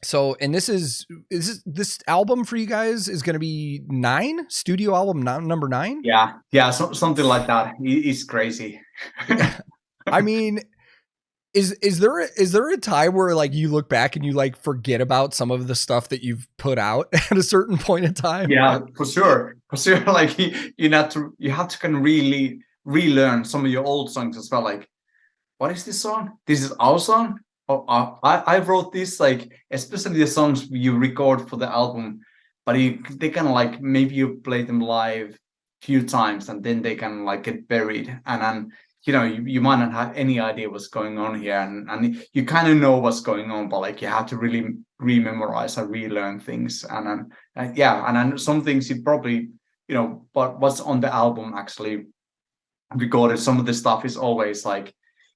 S1: So, and this album for you guys is going to be 9 studio album, number 9.
S2: Yeah. So, something like that. It's crazy.
S1: I mean, is there a time where like you look back and you like forget about some of the stuff that you've put out at a certain point in time?
S2: Yeah, for sure. Like you have to kind of really relearn some of your old songs as well. Like, what is this song? This is our song. Oh, I wrote this, like, especially the songs you record for the album, but they kind of like, maybe you play them live a few times and then they can like get buried. And then, you know, you might not have any idea what's going on here. And you kind of know what's going on, but like you have to really rememorize and relearn things. And then some things you probably, you know, but what's on the album actually recorded, some of the stuff is always like,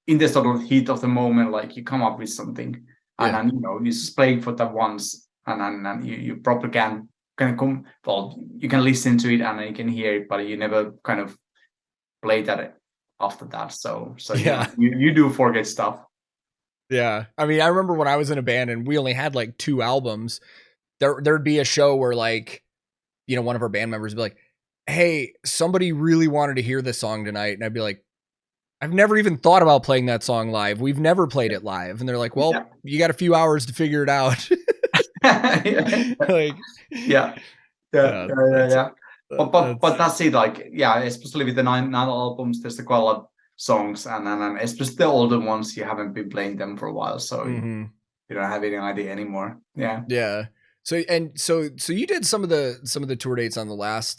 S2: in the sort of heat of the moment, like you come up with something and then, you know, you just play for that once and then you probably can come, well, you can listen to it and you can hear it, but you never kind of play that after that. So you do forget stuff.
S1: Yeah. I mean, I remember when I was in a band and we only had like 2 albums, there'd be a show where like, you know, one of our band members would be like, hey, somebody really wanted to hear this song tonight. And I'd be like, I've never even thought about playing that song live. We've never played it live. And they're like, well, you got a few hours to figure it out. Like,
S2: But that's it. Like, especially with the nine albums, there's quite a lot of songs, and especially the older ones, you haven't been playing them for a while, so you don't have any idea anymore. Yeah.
S1: So you did some of the tour dates on the last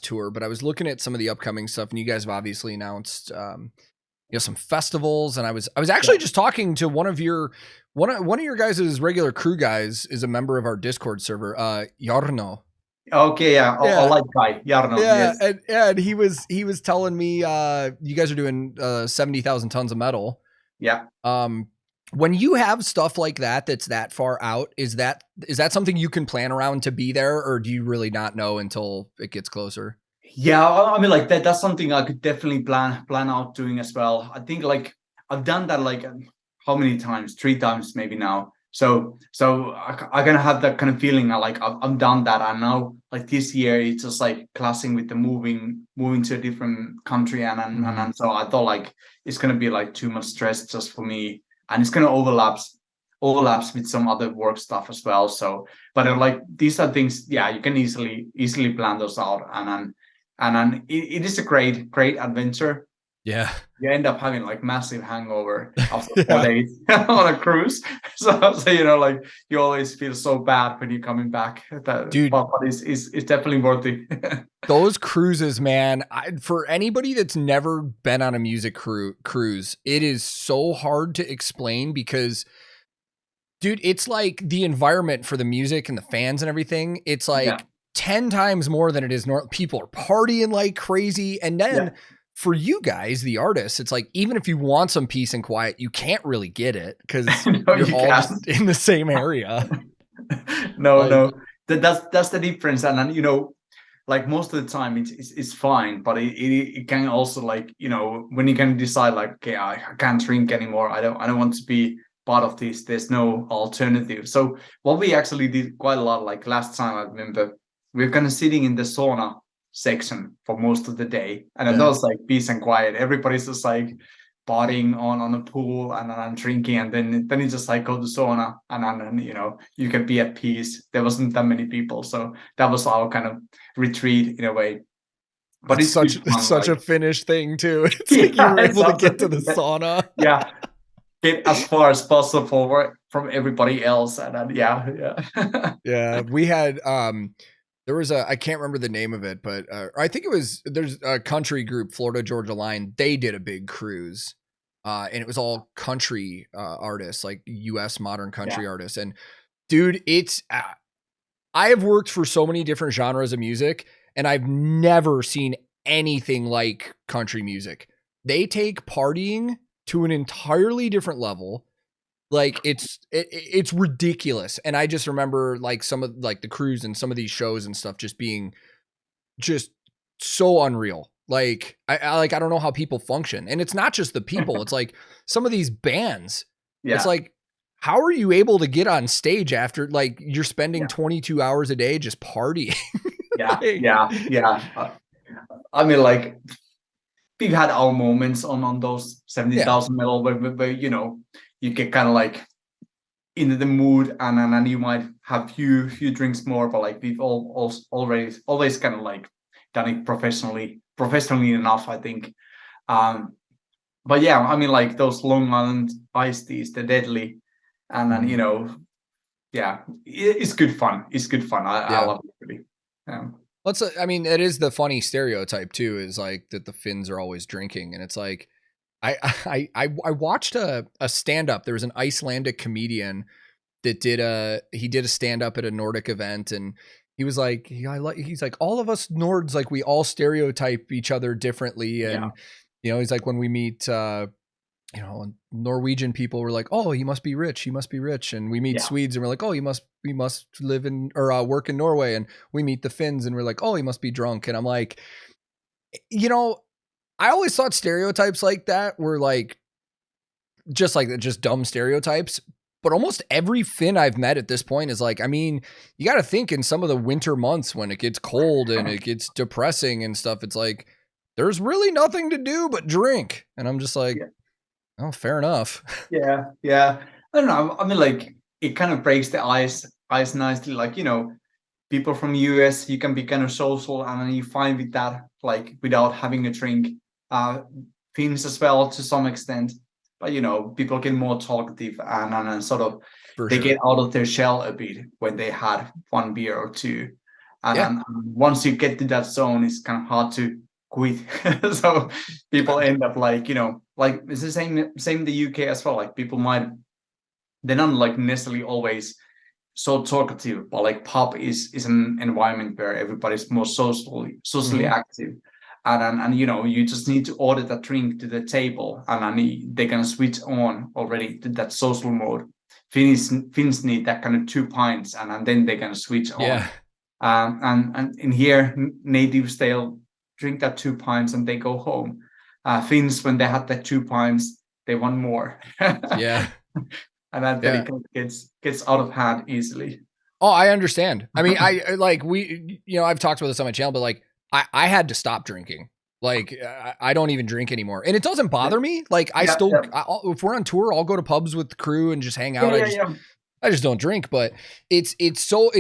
S1: tour, but I was looking at some of the upcoming stuff, and you guys have obviously announced some festivals, and I was actually just talking to one of your guys' regular crew guys is a member of our Discord server, Jarno.
S2: Okay, I like guy Jarno.
S1: Yeah, yes. and he was telling me you guys are doing 70,000 tons of metal.
S2: Yeah.
S1: When you have stuff like that that's that far out, is that something you can plan around to be there, or do you really not know until it gets closer?
S2: Yeah, I mean, like that's something I could definitely plan out doing as well. I think like I've done that like how many times? 3 times maybe now. So I'm gonna have that kind of feeling. I've done that. I know like this year it's just like clashing with the moving to a different country, and so I thought like it's gonna be like too much stress just for me. And it's going to overlaps with some other work stuff as well. So, but like these are things, you can easily plan those out, and then it is a great adventure.
S1: Yeah,
S2: you end up having like massive hangover after 4 days on a cruise. So you know, like you always feel so bad when you're coming back.
S1: Dude,
S2: but it's definitely worth it.
S1: Those cruises, man, for anybody that's never been on a music cruise, it is so hard to explain because, dude, it's like the environment for the music and the fans and everything. It's like 10 times more than it is normal. People are partying like crazy. And then for you guys, the artists, it's like, even if you want some peace and quiet, you can't really get it because you're all just in the same area.
S2: No,
S1: Like,
S2: no, that's the difference. And then, you know, like most of the time it's fine, but it can also, like, you know, when you can decide like, okay, I can't drink anymore, I don't want to be part of this, there's no alternative. So what we actually did quite a lot, like last time I remember, we are kind of sitting in the sauna section for most of the day, and then
S1: yeah.
S2: that was like peace and quiet. Everybody's just like partying on a pool, and then I'm drinking, and then you just like go to sauna, and then, you know, you can be at peace. There wasn't that many people, so that was our kind of retreat in a way. But
S1: That's
S2: it's good fun,
S1: such
S2: like
S1: a Finnish thing too. It's like you
S2: yeah,
S1: were
S2: it's
S1: able to get to
S2: absolutely
S1: the sauna.
S2: yeah. Get as far as possible from everybody else, and then, yeah.
S1: Yeah, we had there was a I can't remember the name of it, but I think it was there's a country group, Florida Georgia Line. They did a big cruise, and it was all country artists, like U.S. modern
S2: Yeah,
S1: country artists. And dude, it's I have worked for so many different genres of music, and I've never seen anything like country music. They take partying to an entirely different level. Like it's ridiculous. And I just remember like some of like the cruise and some of these shows and stuff just being just so unreal. Like I don't know how people function. And it's not just the people. It's like some of these bands. It's
S2: yeah,
S1: like, how are you able to get on stage after like you're spending
S2: yeah,
S1: 22 hours a day just partying?
S2: yeah,
S1: Like,
S2: yeah. I mean, like, we've had our moments on those
S1: yeah.
S2: 70,000 metal where, you know, you get kind of like into the mood, and you might have few drinks more, but like we've all always kind of like done it professionally enough, I think. But yeah, I mean, like those Long Island iced teas, the deadly, and then, you know, yeah, it's good fun. It's good fun. I
S1: Yeah.
S2: love it really. Yeah.
S1: Let's I mean, it is the funny stereotype too, is like that the Finns are always drinking. And it's like I watched a stand-up. There was an Icelandic comedian that he did a stand-up at a Nordic event, and he was like, he's like, all of us Nords, like we all stereotype each other differently.
S2: Yeah.
S1: And he's like, when we meet Norwegian people, we're like, oh, he must be rich, he must be rich. And we meet
S2: Yeah.
S1: Swedes and we're like, oh, he must live in or work in Norway. And we meet the Finns and we're like, oh, he must be drunk. And I'm like, I always thought stereotypes like that were like just dumb stereotypes. But almost every Finn I've met at this point is like, I mean, you got to think in some of the winter months when it gets cold and it gets depressing and stuff, it's like, there's really nothing to do but drink. And I'm just like,
S2: Yeah.
S1: oh, fair enough.
S2: Yeah. I don't know. I mean, like, it kind of breaks the ice nicely. Like, you know, people from US, you can be kind of social, and then you find with that, like, without having a drink. Finns as well to some extent, but, you know, people get more talkative, and sort of
S1: For
S2: they
S1: sure.
S2: get out of their shell a bit when they had one beer or two, and
S1: Yeah.
S2: then once you get to that zone, it's kind of hard to quit. So people end up, like, you know, like it's the same in the UK as well. Like, people might, they're not like necessarily always so talkative, but like pub is an environment where everybody's more socially
S1: Mm-hmm.
S2: active, and you know, you just need to order that drink to the table, and then they can switch on already to that social mode. Finns need that kind of 2 pints, and then they can switch on.
S1: Yeah.
S2: And in here, natives, they'll drink that 2 pints and they go home. Finns, when they had that 2 pints, they want more.
S1: Yeah.
S2: And then
S1: Yeah.
S2: it gets out of hand easily.
S1: Oh, I understand. I mean, I like I've talked about this on my channel, but like I had to stop drinking. Like I don't even drink anymore, and it doesn't bother me. Like I
S2: Yeah,
S1: still,
S2: yeah,
S1: if we're on tour, I'll go to pubs with the crew and just hang out.
S2: yeah, yeah,
S1: I just don't drink, but it's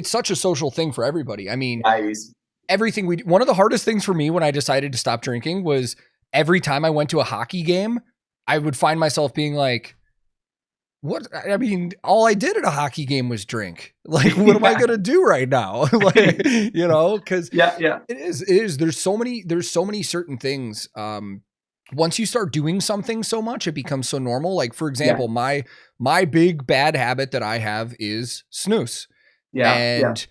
S1: such a social thing for everybody. I mean,
S2: yeah. It is.
S1: everything one of the hardest things for me when I decided to stop drinking was every time I went to a hockey game, I would find myself being like, what? I mean, all I did at a hockey game was drink. Like, what am I
S2: Yeah,
S1: going to do right now? Like, cause
S2: yeah,
S1: it is, there's so many certain things. Once you start doing something so much, it becomes so normal. Like, for
S2: yeah,
S1: example, my big bad habit that I have is snooze.
S2: yeah,
S1: And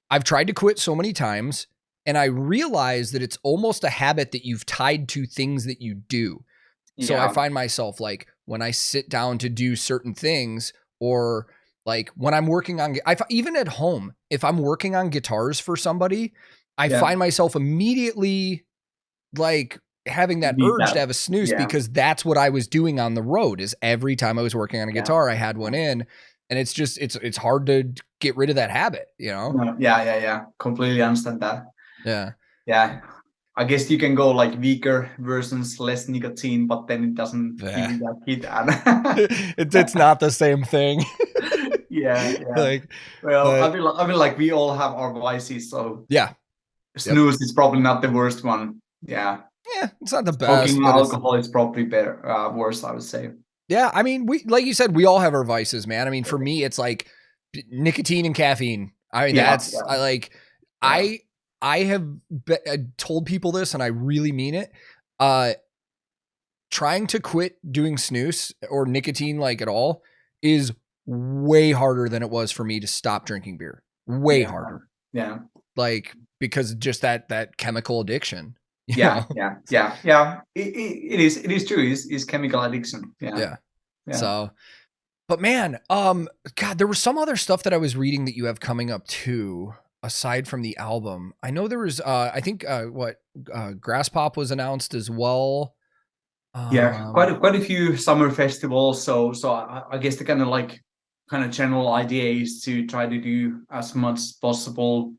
S1: I've tried to quit so many times, and I realize that it's almost a habit that you've tied to things that you do. So I
S2: yeah,
S1: find myself like when I sit down to do certain things, or Like when I'm working on, even at home, if I'm working on guitars for somebody, I find myself immediately like having that urge to have a snooze because that's what I was doing on the road. Is every time I was working on a guitar, I had one in, and it's just, it's hard to get rid of that habit, you know?
S2: Yeah. Completely understand that.
S1: Yeah.
S2: I guess you can go like weaker versions, less nicotine, but then it doesn't give you that hit.
S1: It's not the same thing.
S2: Yeah.
S1: Like,
S2: well, I mean, like we all have our vices, so
S1: yeah,
S2: snooze is probably not the worst one. Yeah,
S1: it's not the best.
S2: Smoking
S1: But
S2: alcohol is probably better, worse, I would say.
S1: Yeah, I mean, we, like you said, we all have our vices, man. I mean, for me, it's like nicotine and caffeine. I mean, I like, I have told people this, and I really mean it. Trying to quit doing snooze or nicotine, like at all, is way harder than it was for me to stop drinking beer. Way harder.
S2: Yeah.
S1: Like, because just that chemical addiction.
S2: Yeah. It is true. It's chemical addiction. Yeah.
S1: So, but man, God, there was some other stuff that I was reading that you have coming up too, aside from the album. I know there was, I think, Grass Pop was announced as well.
S2: Quite a few summer festivals. So I guess the kind of general idea is to try to do as much as possible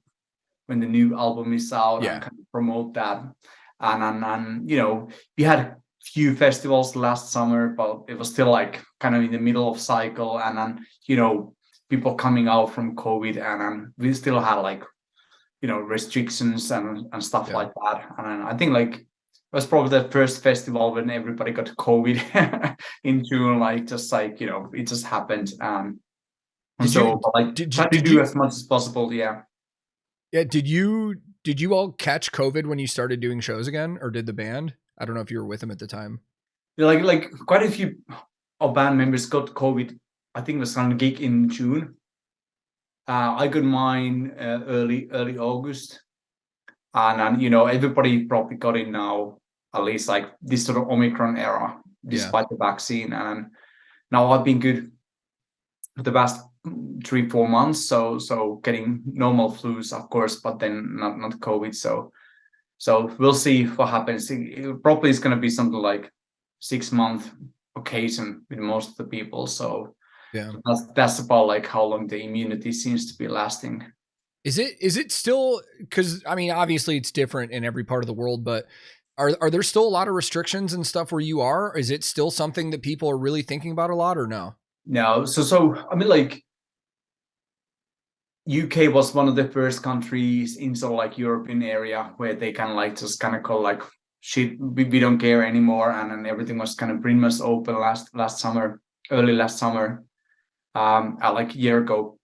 S2: when the new album is out and kind of promote that. And you know, we had a few festivals last summer, but it was still like kind of in the middle of cycle, and then, you know, people coming out from COVID, and we still had like, you know, restrictions and stuff like that. And I think like it was probably the first festival when everybody got COVID in June, like just like, you know, it just happened. Try to do as much as possible. Yeah.
S1: Did you all catch COVID when you started doing shows again, or did the band? I don't know if you were with them at the time.
S2: Like quite a few of band members got COVID. I think it was on a gig in June. I got mine early August, and you know, everybody probably got it now, at least like this sort of Omicron era, despite the vaccine. And now I've been good for the past 3-4 months, so getting normal flus, of course, but then not COVID. So we'll see what happens. It probably is going to be something like 6-month occasion with most of the people. So that's about like how long the immunity seems to be lasting.
S1: Is it still, because I mean, obviously it's different in every part of the world, but are there still a lot of restrictions and stuff where you are? Is it still something that people are really thinking about a lot, or no?
S2: No. So I mean, like, UK was one of the first countries in sort of like European area where they kind of like just kind of call like shit, we don't care anymore, and then everything was kind of pretty much open early last summer, like a year ago,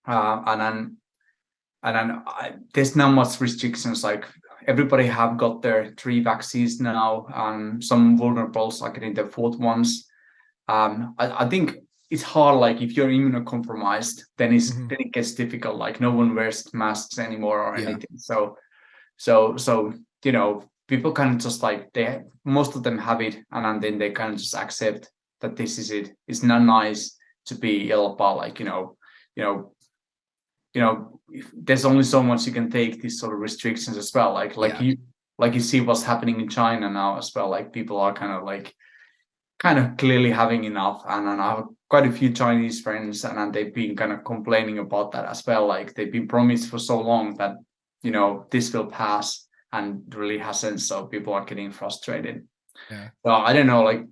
S2: and then there's not much restrictions. Like everybody have got their 3 vaccines now, and some vulnerables are getting their 4th ones. I think it's hard, like if you're immunocompromised, then it gets difficult. Like no one wears masks anymore or anything. So you know, people kind of just like most of them have it, and then they kind of just accept that this is it. It's not nice to be ill, but like, you know, there's only so much you can take these sort of restrictions as well. Like you see what's happening in China now as well. Like people are kind of clearly having enough, and I have quite a few Chinese friends, and they've been kind of complaining about that as well. Like they've been promised for so long that, you know, this will pass, and really hasn't. So people are getting frustrated. So I don't know, like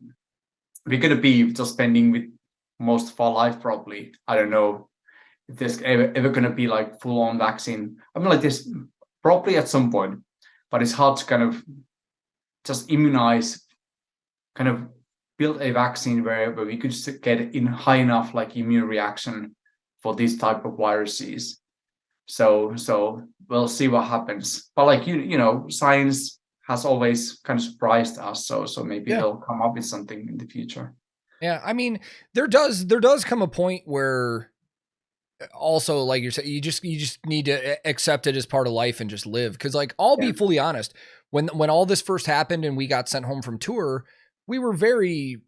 S2: we're gonna be just spending with most of our life probably. I don't know if there's ever gonna be like full on vaccine. I mean, like this probably at some point, but it's hard to kind of just immunize, kind of build a vaccine where we could get in high enough like immune reaction for these type of viruses. So we'll see what happens. But like you know, science has always kind of surprised us. So maybe they'll come up with something in the future.
S1: Yeah, I mean, there does come a point where also, like you're saying, you just need to accept it as part of life and just live. Because like I'll be fully honest, when all this first happened and we got sent home from tour, we were very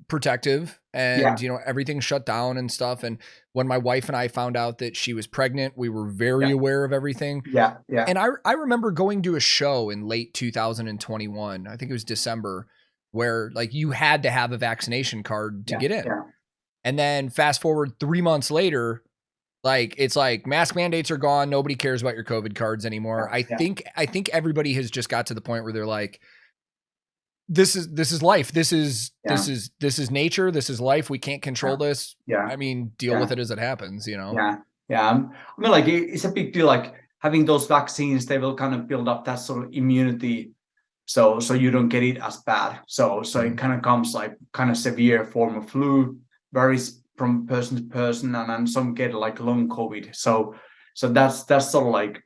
S1: protective and, you know, everything shut down and stuff. And when my wife and I found out that she was pregnant, we were very aware of everything.
S2: Yeah. Yeah.
S1: And I remember going to a show in late 2021, I think it was December, where like you had to have a vaccination card to get in.
S2: Yeah.
S1: And then fast forward 3 months later, like it's like mask mandates are gone. Nobody cares about your COVID cards anymore. I think everybody has just got to the point where they're like, this is life. This is nature. This is life. We can't control this.
S2: Yeah.
S1: I mean, deal with it as it happens, you know?
S2: Yeah. Yeah. I mean, like it's a big deal. Like having those vaccines, they will kind of build up that sort of immunity. So you don't get it as bad. So it kind of comes like kind of severe form of flu, varies from person to person, and then some get like long COVID. So that's sort of like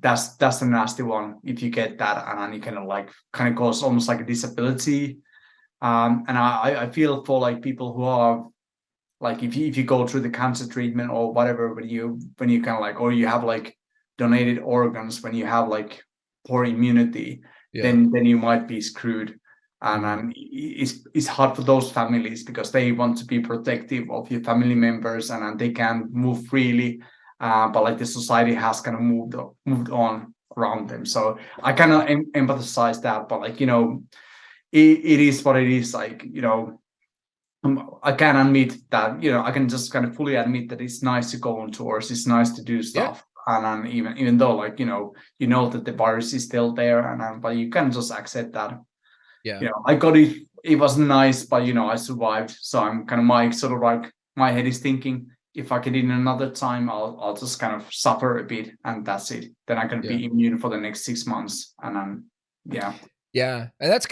S2: that's a nasty one if you get that, and then you kind of cause almost like a disability. And I feel for like people who are like if you go through the cancer treatment or whatever, when you kind of like, or you have like donated organs, when you have like poor immunity, then you might be screwed. And it's hard for those families because they want to be protective of your family members, and they can move freely, but like the society has kind of moved on around them. So I kind of empathize that, but like, you know, it is what it is. Like, you know, I can admit that, you know, I can just kind of fully admit that it's nice to go on tours, it's nice to do stuff. And even though like, you know that the virus is still there, and but you can just accept that.
S1: Yeah.
S2: You know, I got it. It was nice, but you know, I survived. So I'm kind of my head is thinking, if I get in another time, I'll just kind of suffer a bit, and that's it. Then I can be immune for the next 6 months, and then
S1: Yeah, and that's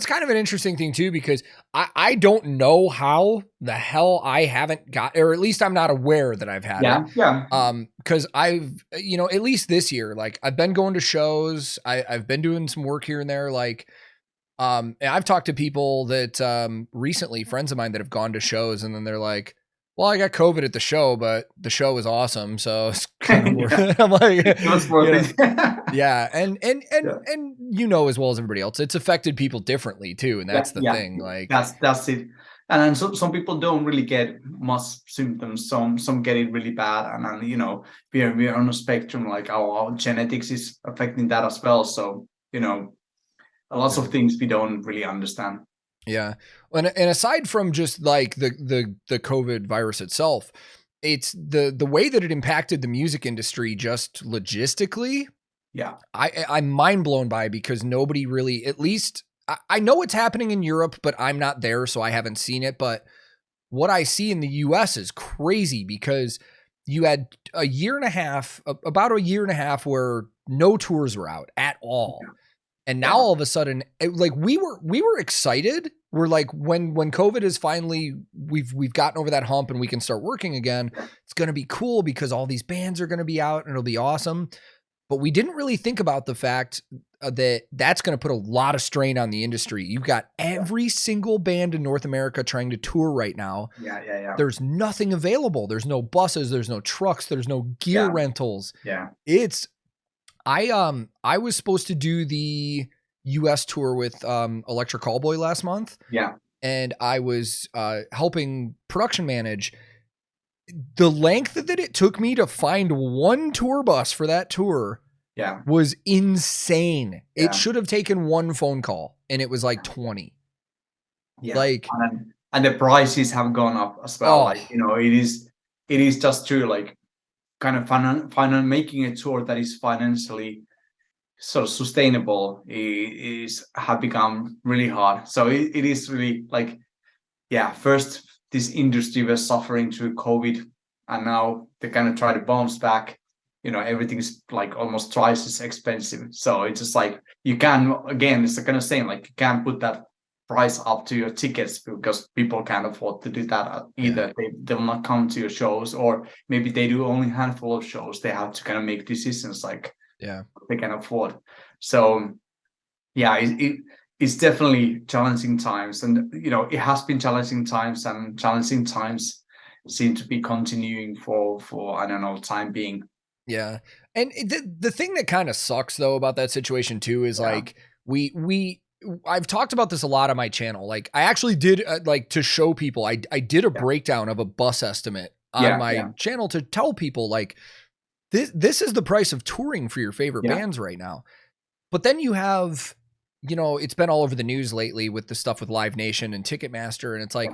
S1: kind of an interesting thing too, because I don't know how the hell I haven't got, or at least I'm not aware that I've had it.
S2: Yeah.
S1: Because I've, you know, at least this year, like I've been going to shows, I've been doing some work here and there, like, and I've talked to people that recently, friends of mine that have gone to shows, and then they're like, well, I got COVID at the show, but the show was awesome, so it's kind of worth it. I'm like,
S2: it was worth it.
S1: Yeah, and you know as well as everybody else, it's affected people differently too, and that's the thing. Like
S2: that's it. And then some people don't really get much symptoms. Some get it really bad, and then, you know, we're on a spectrum. Like our genetics is affecting that as well. So, you know, lots of things we don't really understand.
S1: Yeah, and aside from just like the COVID virus itself, it's the way that it impacted the music industry just logistically.
S2: Yeah,
S1: I'm mind blown by, because nobody really, at least I know it's happening in Europe, but I'm not there, so I haven't seen it. But what I see in the US is crazy, because you had about a year and a half where no tours were out at all. Yeah. And now all of a sudden, like we were excited. We're like, when COVID is finally, we've gotten over that hump and we can start working again, it's going to be cool because all these bands are going to be out and it'll be awesome. But we didn't really think about the fact that that's going to put a lot of strain on the industry. You've got every single band in North America trying to tour right now.
S2: Yeah.
S1: There's nothing available. There's no buses. There's no trucks. There's no gear rentals.
S2: Yeah.
S1: I was supposed to do the US tour with Electric Callboy last month.
S2: Yeah.
S1: And I was helping production manage. The length that it took me to find one tour bus for that tour was insane. Yeah. It should have taken one phone call, and it was like 20.
S2: Yeah. Like, and the prices have gone up as well. Like, you know, it is just true. Like, kind of making a tour that is financially sort of sustainable have become really hard. So it is really like, first this industry was suffering through COVID, and now they kind of try to bounce back. You know, everything's like almost twice as expensive. So it's just like, you can, again, it's the kind of same, like you can't put that price up to your tickets because people can't afford to do that either. They will not come to your shows, or maybe they do only a handful of shows. They have to kind of make decisions like they can afford. So it's definitely challenging times, and you know, it has been challenging times, and challenging times seem to be continuing for I don't know, time being.
S1: And the thing that kind of sucks though about that situation too is like we I've talked about this a lot on my channel. Like I actually did like to show people, I did a breakdown of a bus estimate on my channel to tell people like this is the price of touring for your favorite bands right now. But then you have, you know, it's been all over the news lately with the stuff with Live Nation and Ticketmaster. And it's like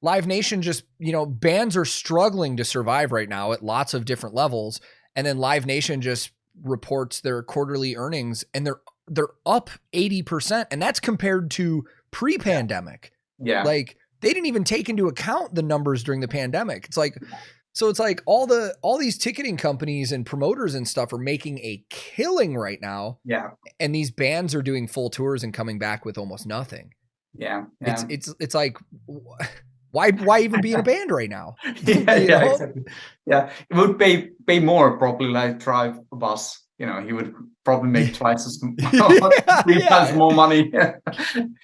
S1: Live Nation just, you know, bands are struggling to survive right now at lots of different levels. And then Live Nation just reports their quarterly earnings and they're up 80%. And that's compared to pre-pandemic.
S2: Yeah.
S1: Like they didn't even take into account the numbers during the pandemic. It's like, so it's like all these ticketing companies and promoters and stuff are making a killing right now.
S2: Yeah.
S1: And these bands are doing full tours and coming back with almost nothing.
S2: Yeah.
S1: It's like, why even be in a band right now?
S2: Exactly. Yeah. It would pay more probably like drive a bus. You know, he would probably make twice as three times more money.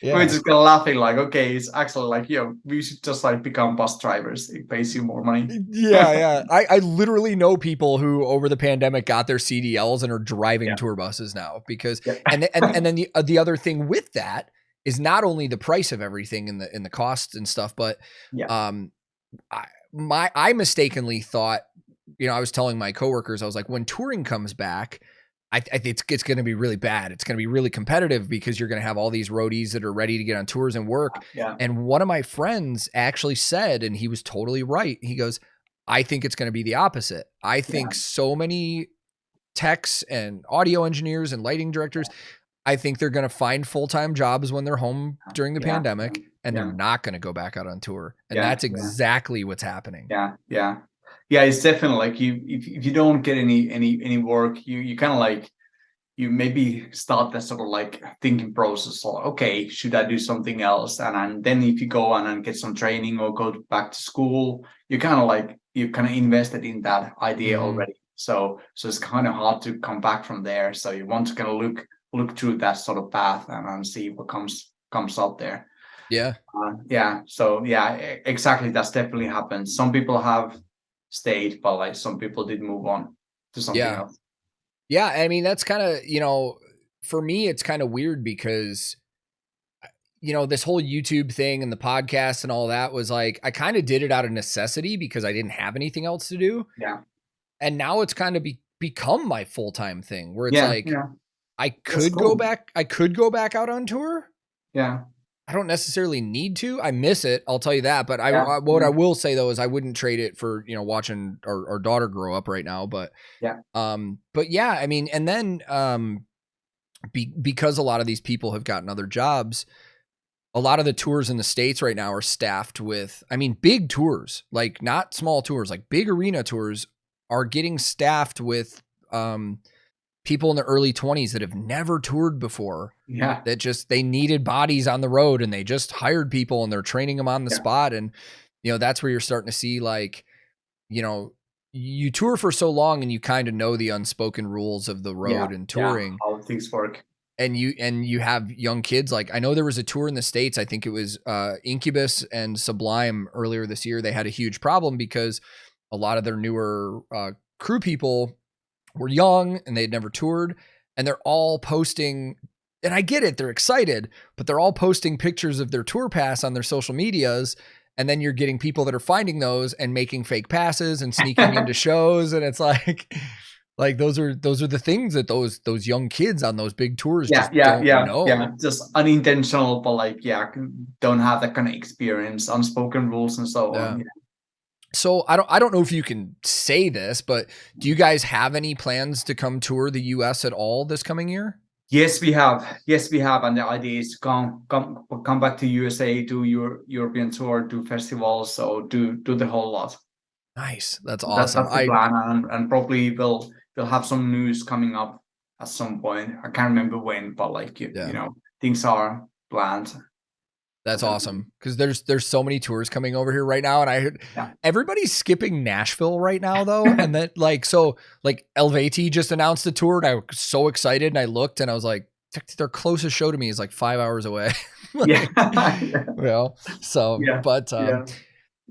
S2: We're just gonna laughing like, okay, it's actually like, we should just like become bus drivers. It pays you more money.
S1: Yeah. I literally know people who over the pandemic got their CDLs and are driving tour buses now because, and then the other thing with that is not only the price of everything and the costs and stuff, but I mistakenly thought, you know, I was telling my coworkers, I was like, when touring comes back, I think it's going to be really bad. It's going to be really competitive because you're going to have all these roadies that are ready to get on tours and work.
S2: Yeah.
S1: And one of my friends actually said, and he was totally right. He goes, I think it's going to be the opposite. I think so many techs and audio engineers and lighting directors, I think they're going to find full-time jobs when they're home during the pandemic and they're not going to go back out on tour. And that's exactly what's happening.
S2: Yeah, it's definitely like if you don't get any work, you kind of like you maybe start that sort of like thinking process. Like, okay, should I do something else? And then if you go on and get some training or go back to school, you kind of invested in that idea already. So it's kind of hard to come back from there. So you want to kind of look through that sort of path and see what comes up there. So exactly, that's definitely happened. Some people have stayed, but like some people did move on to something else.
S1: Yeah, I mean, that's kind of, you know, for me, it's kind of weird because, you know, this whole YouTube thing and the podcast and all that was like, I kind of did it out of necessity because I didn't have anything else to do.
S2: Yeah.
S1: And now it's kind of become my full-time thing where it's I could go back out on tour.
S2: Yeah.
S1: I don't necessarily need to. I miss it. I'll tell you that. But what I will say though is I wouldn't trade it for, you know, watching our daughter grow up right now. But I mean, and then because a lot of these people have gotten other jobs, a lot of the tours in the States right now are staffed with, I mean, big tours, like not small tours, like big arena tours are getting staffed with people in the early 20s that have never toured before.
S2: Yeah.
S1: That just, they needed bodies on the road and they just hired people and they're training them on the spot. And, you know, that's where you're starting to see like, you know, you tour for so long and you kind of know the unspoken rules of the road and touring.
S2: How things work.
S1: And you have young kids. Like I know there was a tour in the States. I think it was Incubus and Sublime earlier this year. They had a huge problem because a lot of their newer crew people were young and they'd never toured, and they're all posting, and I get it, they're excited, but they're all posting pictures of their tour pass on their social medias. And then you're getting people that are finding those and making fake passes and sneaking into shows. And it's like those are the things that those young kids on those big tours don't know.
S2: Yeah, just unintentional, but like, don't have that kind of experience, unspoken rules and so on. Yeah.
S1: So I don't know if you can say this, but do you guys have any plans to come tour the US at all this coming year?
S2: Yes, we have. And the idea is to come back to USA, do your European tour, do festivals, so do the whole lot.
S1: Nice. That's awesome.
S2: That's the plan, and probably we'll have some news coming up at some point. I can't remember when, but like you know, things are planned.
S1: That's awesome because there's so many tours coming over here right now, and I heard everybody's skipping Nashville right now though, and then like Helveti just announced a tour, and I was so excited, and I looked, and I was like, their closest show to me is like 5 hours away. But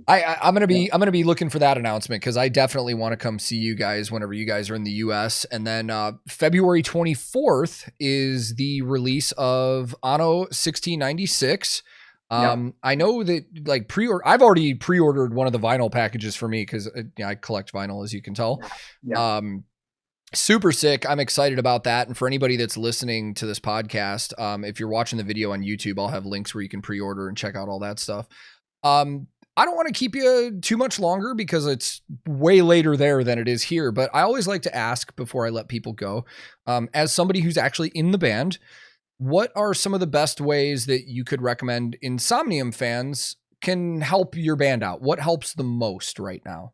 S1: I'm gonna be looking for that announcement because I definitely want to come see you guys whenever you guys are in the U.S. And then February 24th is the release of Anno 1696.
S2: Yeah,
S1: I know that like I've already pre-ordered one of the vinyl packages for me because I collect vinyl, as you can tell.
S2: yeah.
S1: Super sick. I'm excited about that. And for anybody that's listening to this podcast, if you're watching the video on YouTube, I'll have links where you can pre-order and check out all that stuff. I don't want to keep you too much longer because it's way later there than it is here, but I always like to ask before I let people go, as somebody who's actually in the band, what are some of the best ways that you could recommend Insomnium fans can help your band out? What helps the most right now?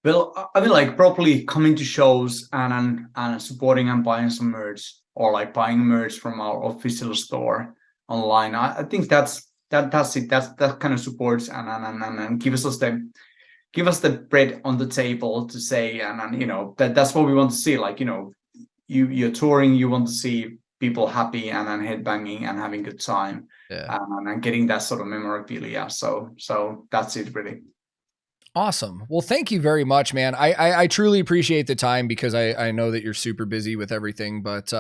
S2: Well, I mean, like properly coming to shows and supporting and buying some merch, or like buying merch from our official store online. I think that's it. That kind of supports and give us the bread on the table to say, and you know, that's what we want to see. Like, you know, you're touring, you want to see people happy and headbanging and having a good time,
S1: Yeah.
S2: and getting that sort of memorabilia. So that's it, really.
S1: Awesome. Well, thank you very much, man. I truly appreciate the time because I know that you're super busy with everything, but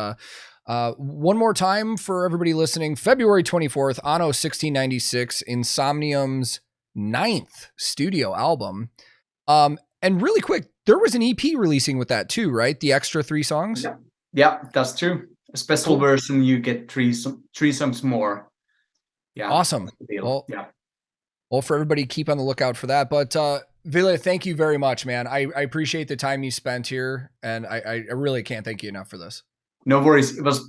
S1: one more time for everybody listening, February 24th, Anno 1696, Insomnium's 9th studio album. And really quick, there was an EP releasing with that too, right? The extra 3 songs.
S2: Yeah, that's true. A special version, you get three songs more. Yeah.
S1: Awesome. Well,
S2: yeah.
S1: Well, for everybody, keep on the lookout for that. But Ville, thank you very much, man. I appreciate the time you spent here, and I really can't thank you enough for this.
S2: No worries. It was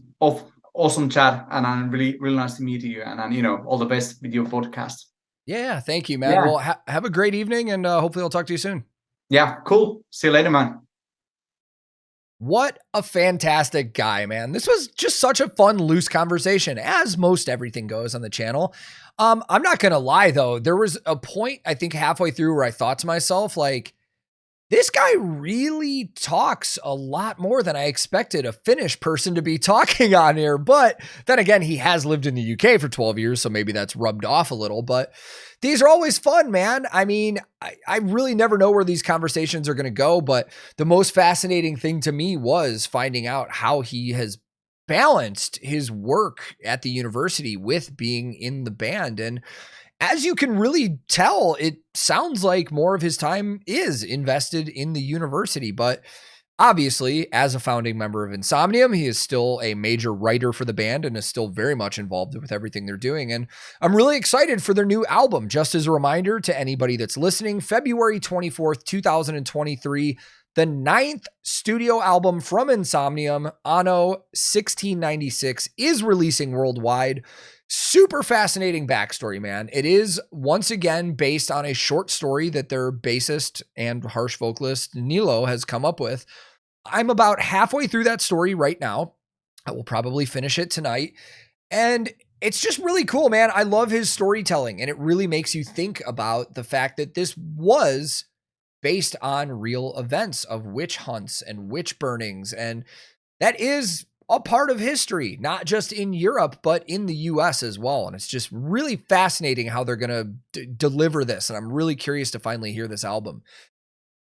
S2: awesome chat, and really nice to meet you. And you know, all the best with your podcast.
S1: Yeah, thank you, man.
S2: Yeah.
S1: Well, have a great evening, and hopefully I'll talk to you soon.
S2: Yeah, cool. See you later, man.
S1: What a fantastic guy, man. This was just such a fun, loose conversation, as most everything goes on the channel. I'm not going to lie, though. There was a point, I think, halfway through where I thought to myself, like, this guy really talks a lot more than I expected a Finnish person to be talking on here. But then again, he has lived in the UK for 12 years, so maybe that's rubbed off a little. But these are always fun, man. I mean, I really never know where these conversations are going to go. But the most fascinating thing to me was finding out how he has balanced his work at the university with being in the band. And as you can really tell, it sounds like more of his time is invested in the university, but obviously, as a founding member of Insomnium, he is still a major writer for the band and is still very much involved with everything they're doing. And I'm really excited for their new album. Just as a reminder to anybody that's listening, February 24th, 2023, the 9th studio album from Insomnium, Anno 1696, is releasing worldwide. Super fascinating backstory, man. It is once again based on a short story that their bassist and harsh vocalist Nilo has come up with. I'm about halfway through that story right now. I will probably finish it tonight. And it's just really cool, man. I love his storytelling, and it really makes you think about the fact that this was based on real events of witch hunts and witch burnings. And that is a part of history, not just in Europe, but in the US as well. And it's just really fascinating how they're going to deliver this. And I'm really curious to finally hear this album.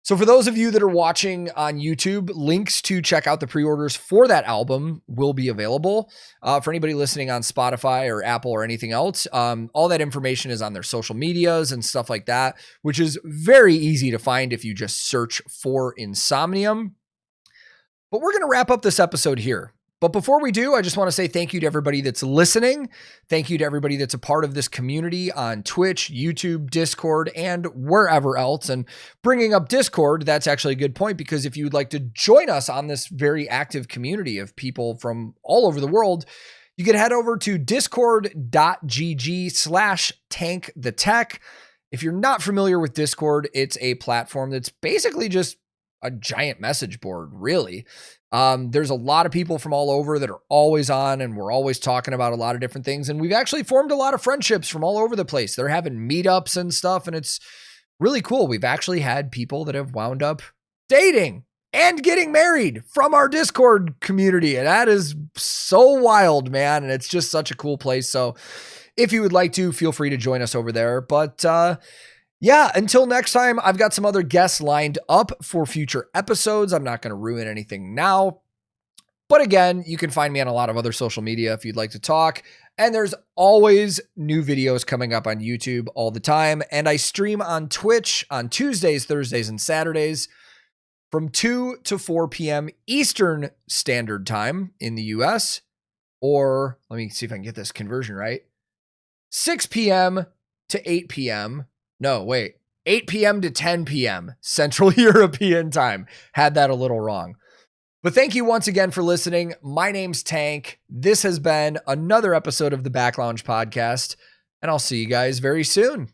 S1: So for those of you that are watching on YouTube, links to check out the pre-orders for that album will be available. For anybody listening on Spotify or Apple or anything else, all that information is on their social medias and stuff like that, which is very easy to find if you just search for Insomnium. But we're going to wrap up this episode here. But before we do, I just want to say thank you to everybody that's listening. Thank you to everybody that's a part of this community on Twitch, YouTube, Discord, and wherever else. And bringing up Discord, that's actually a good point, because if you'd like to join us on this very active community of people from all over the world, you can head over to discord.gg/TankTheTech. If you're not familiar with Discord, it's a platform that's basically just a giant message board, really. There's a lot of people from all over that are always on, and we're always talking about a lot of different things. And we've actually formed a lot of friendships from all over the place. They're having meetups and stuff, and it's really cool. We've actually had people that have wound up dating and getting married from our Discord community. And that is so wild, man. And it's just such a cool place. So if you would like to, feel free to join us over there. But, Yeah, until next time, I've got some other guests lined up for future episodes. I'm not going to ruin anything now. But again, you can find me on a lot of other social media if you'd like to talk. And there's always new videos coming up on YouTube all the time. And I stream on Twitch on Tuesdays, Thursdays, and Saturdays from 2 to 4 p.m. Eastern Standard Time in the US. Or let me see if I can get this conversion right. 6 p.m. to 8 p.m. No, wait. 8 p.m. to 10 p.m. Central European Time. Had that a little wrong. But thank you once again for listening. My name's Tank. This has been another episode of the Back Lounge Podcast, and I'll see you guys very soon.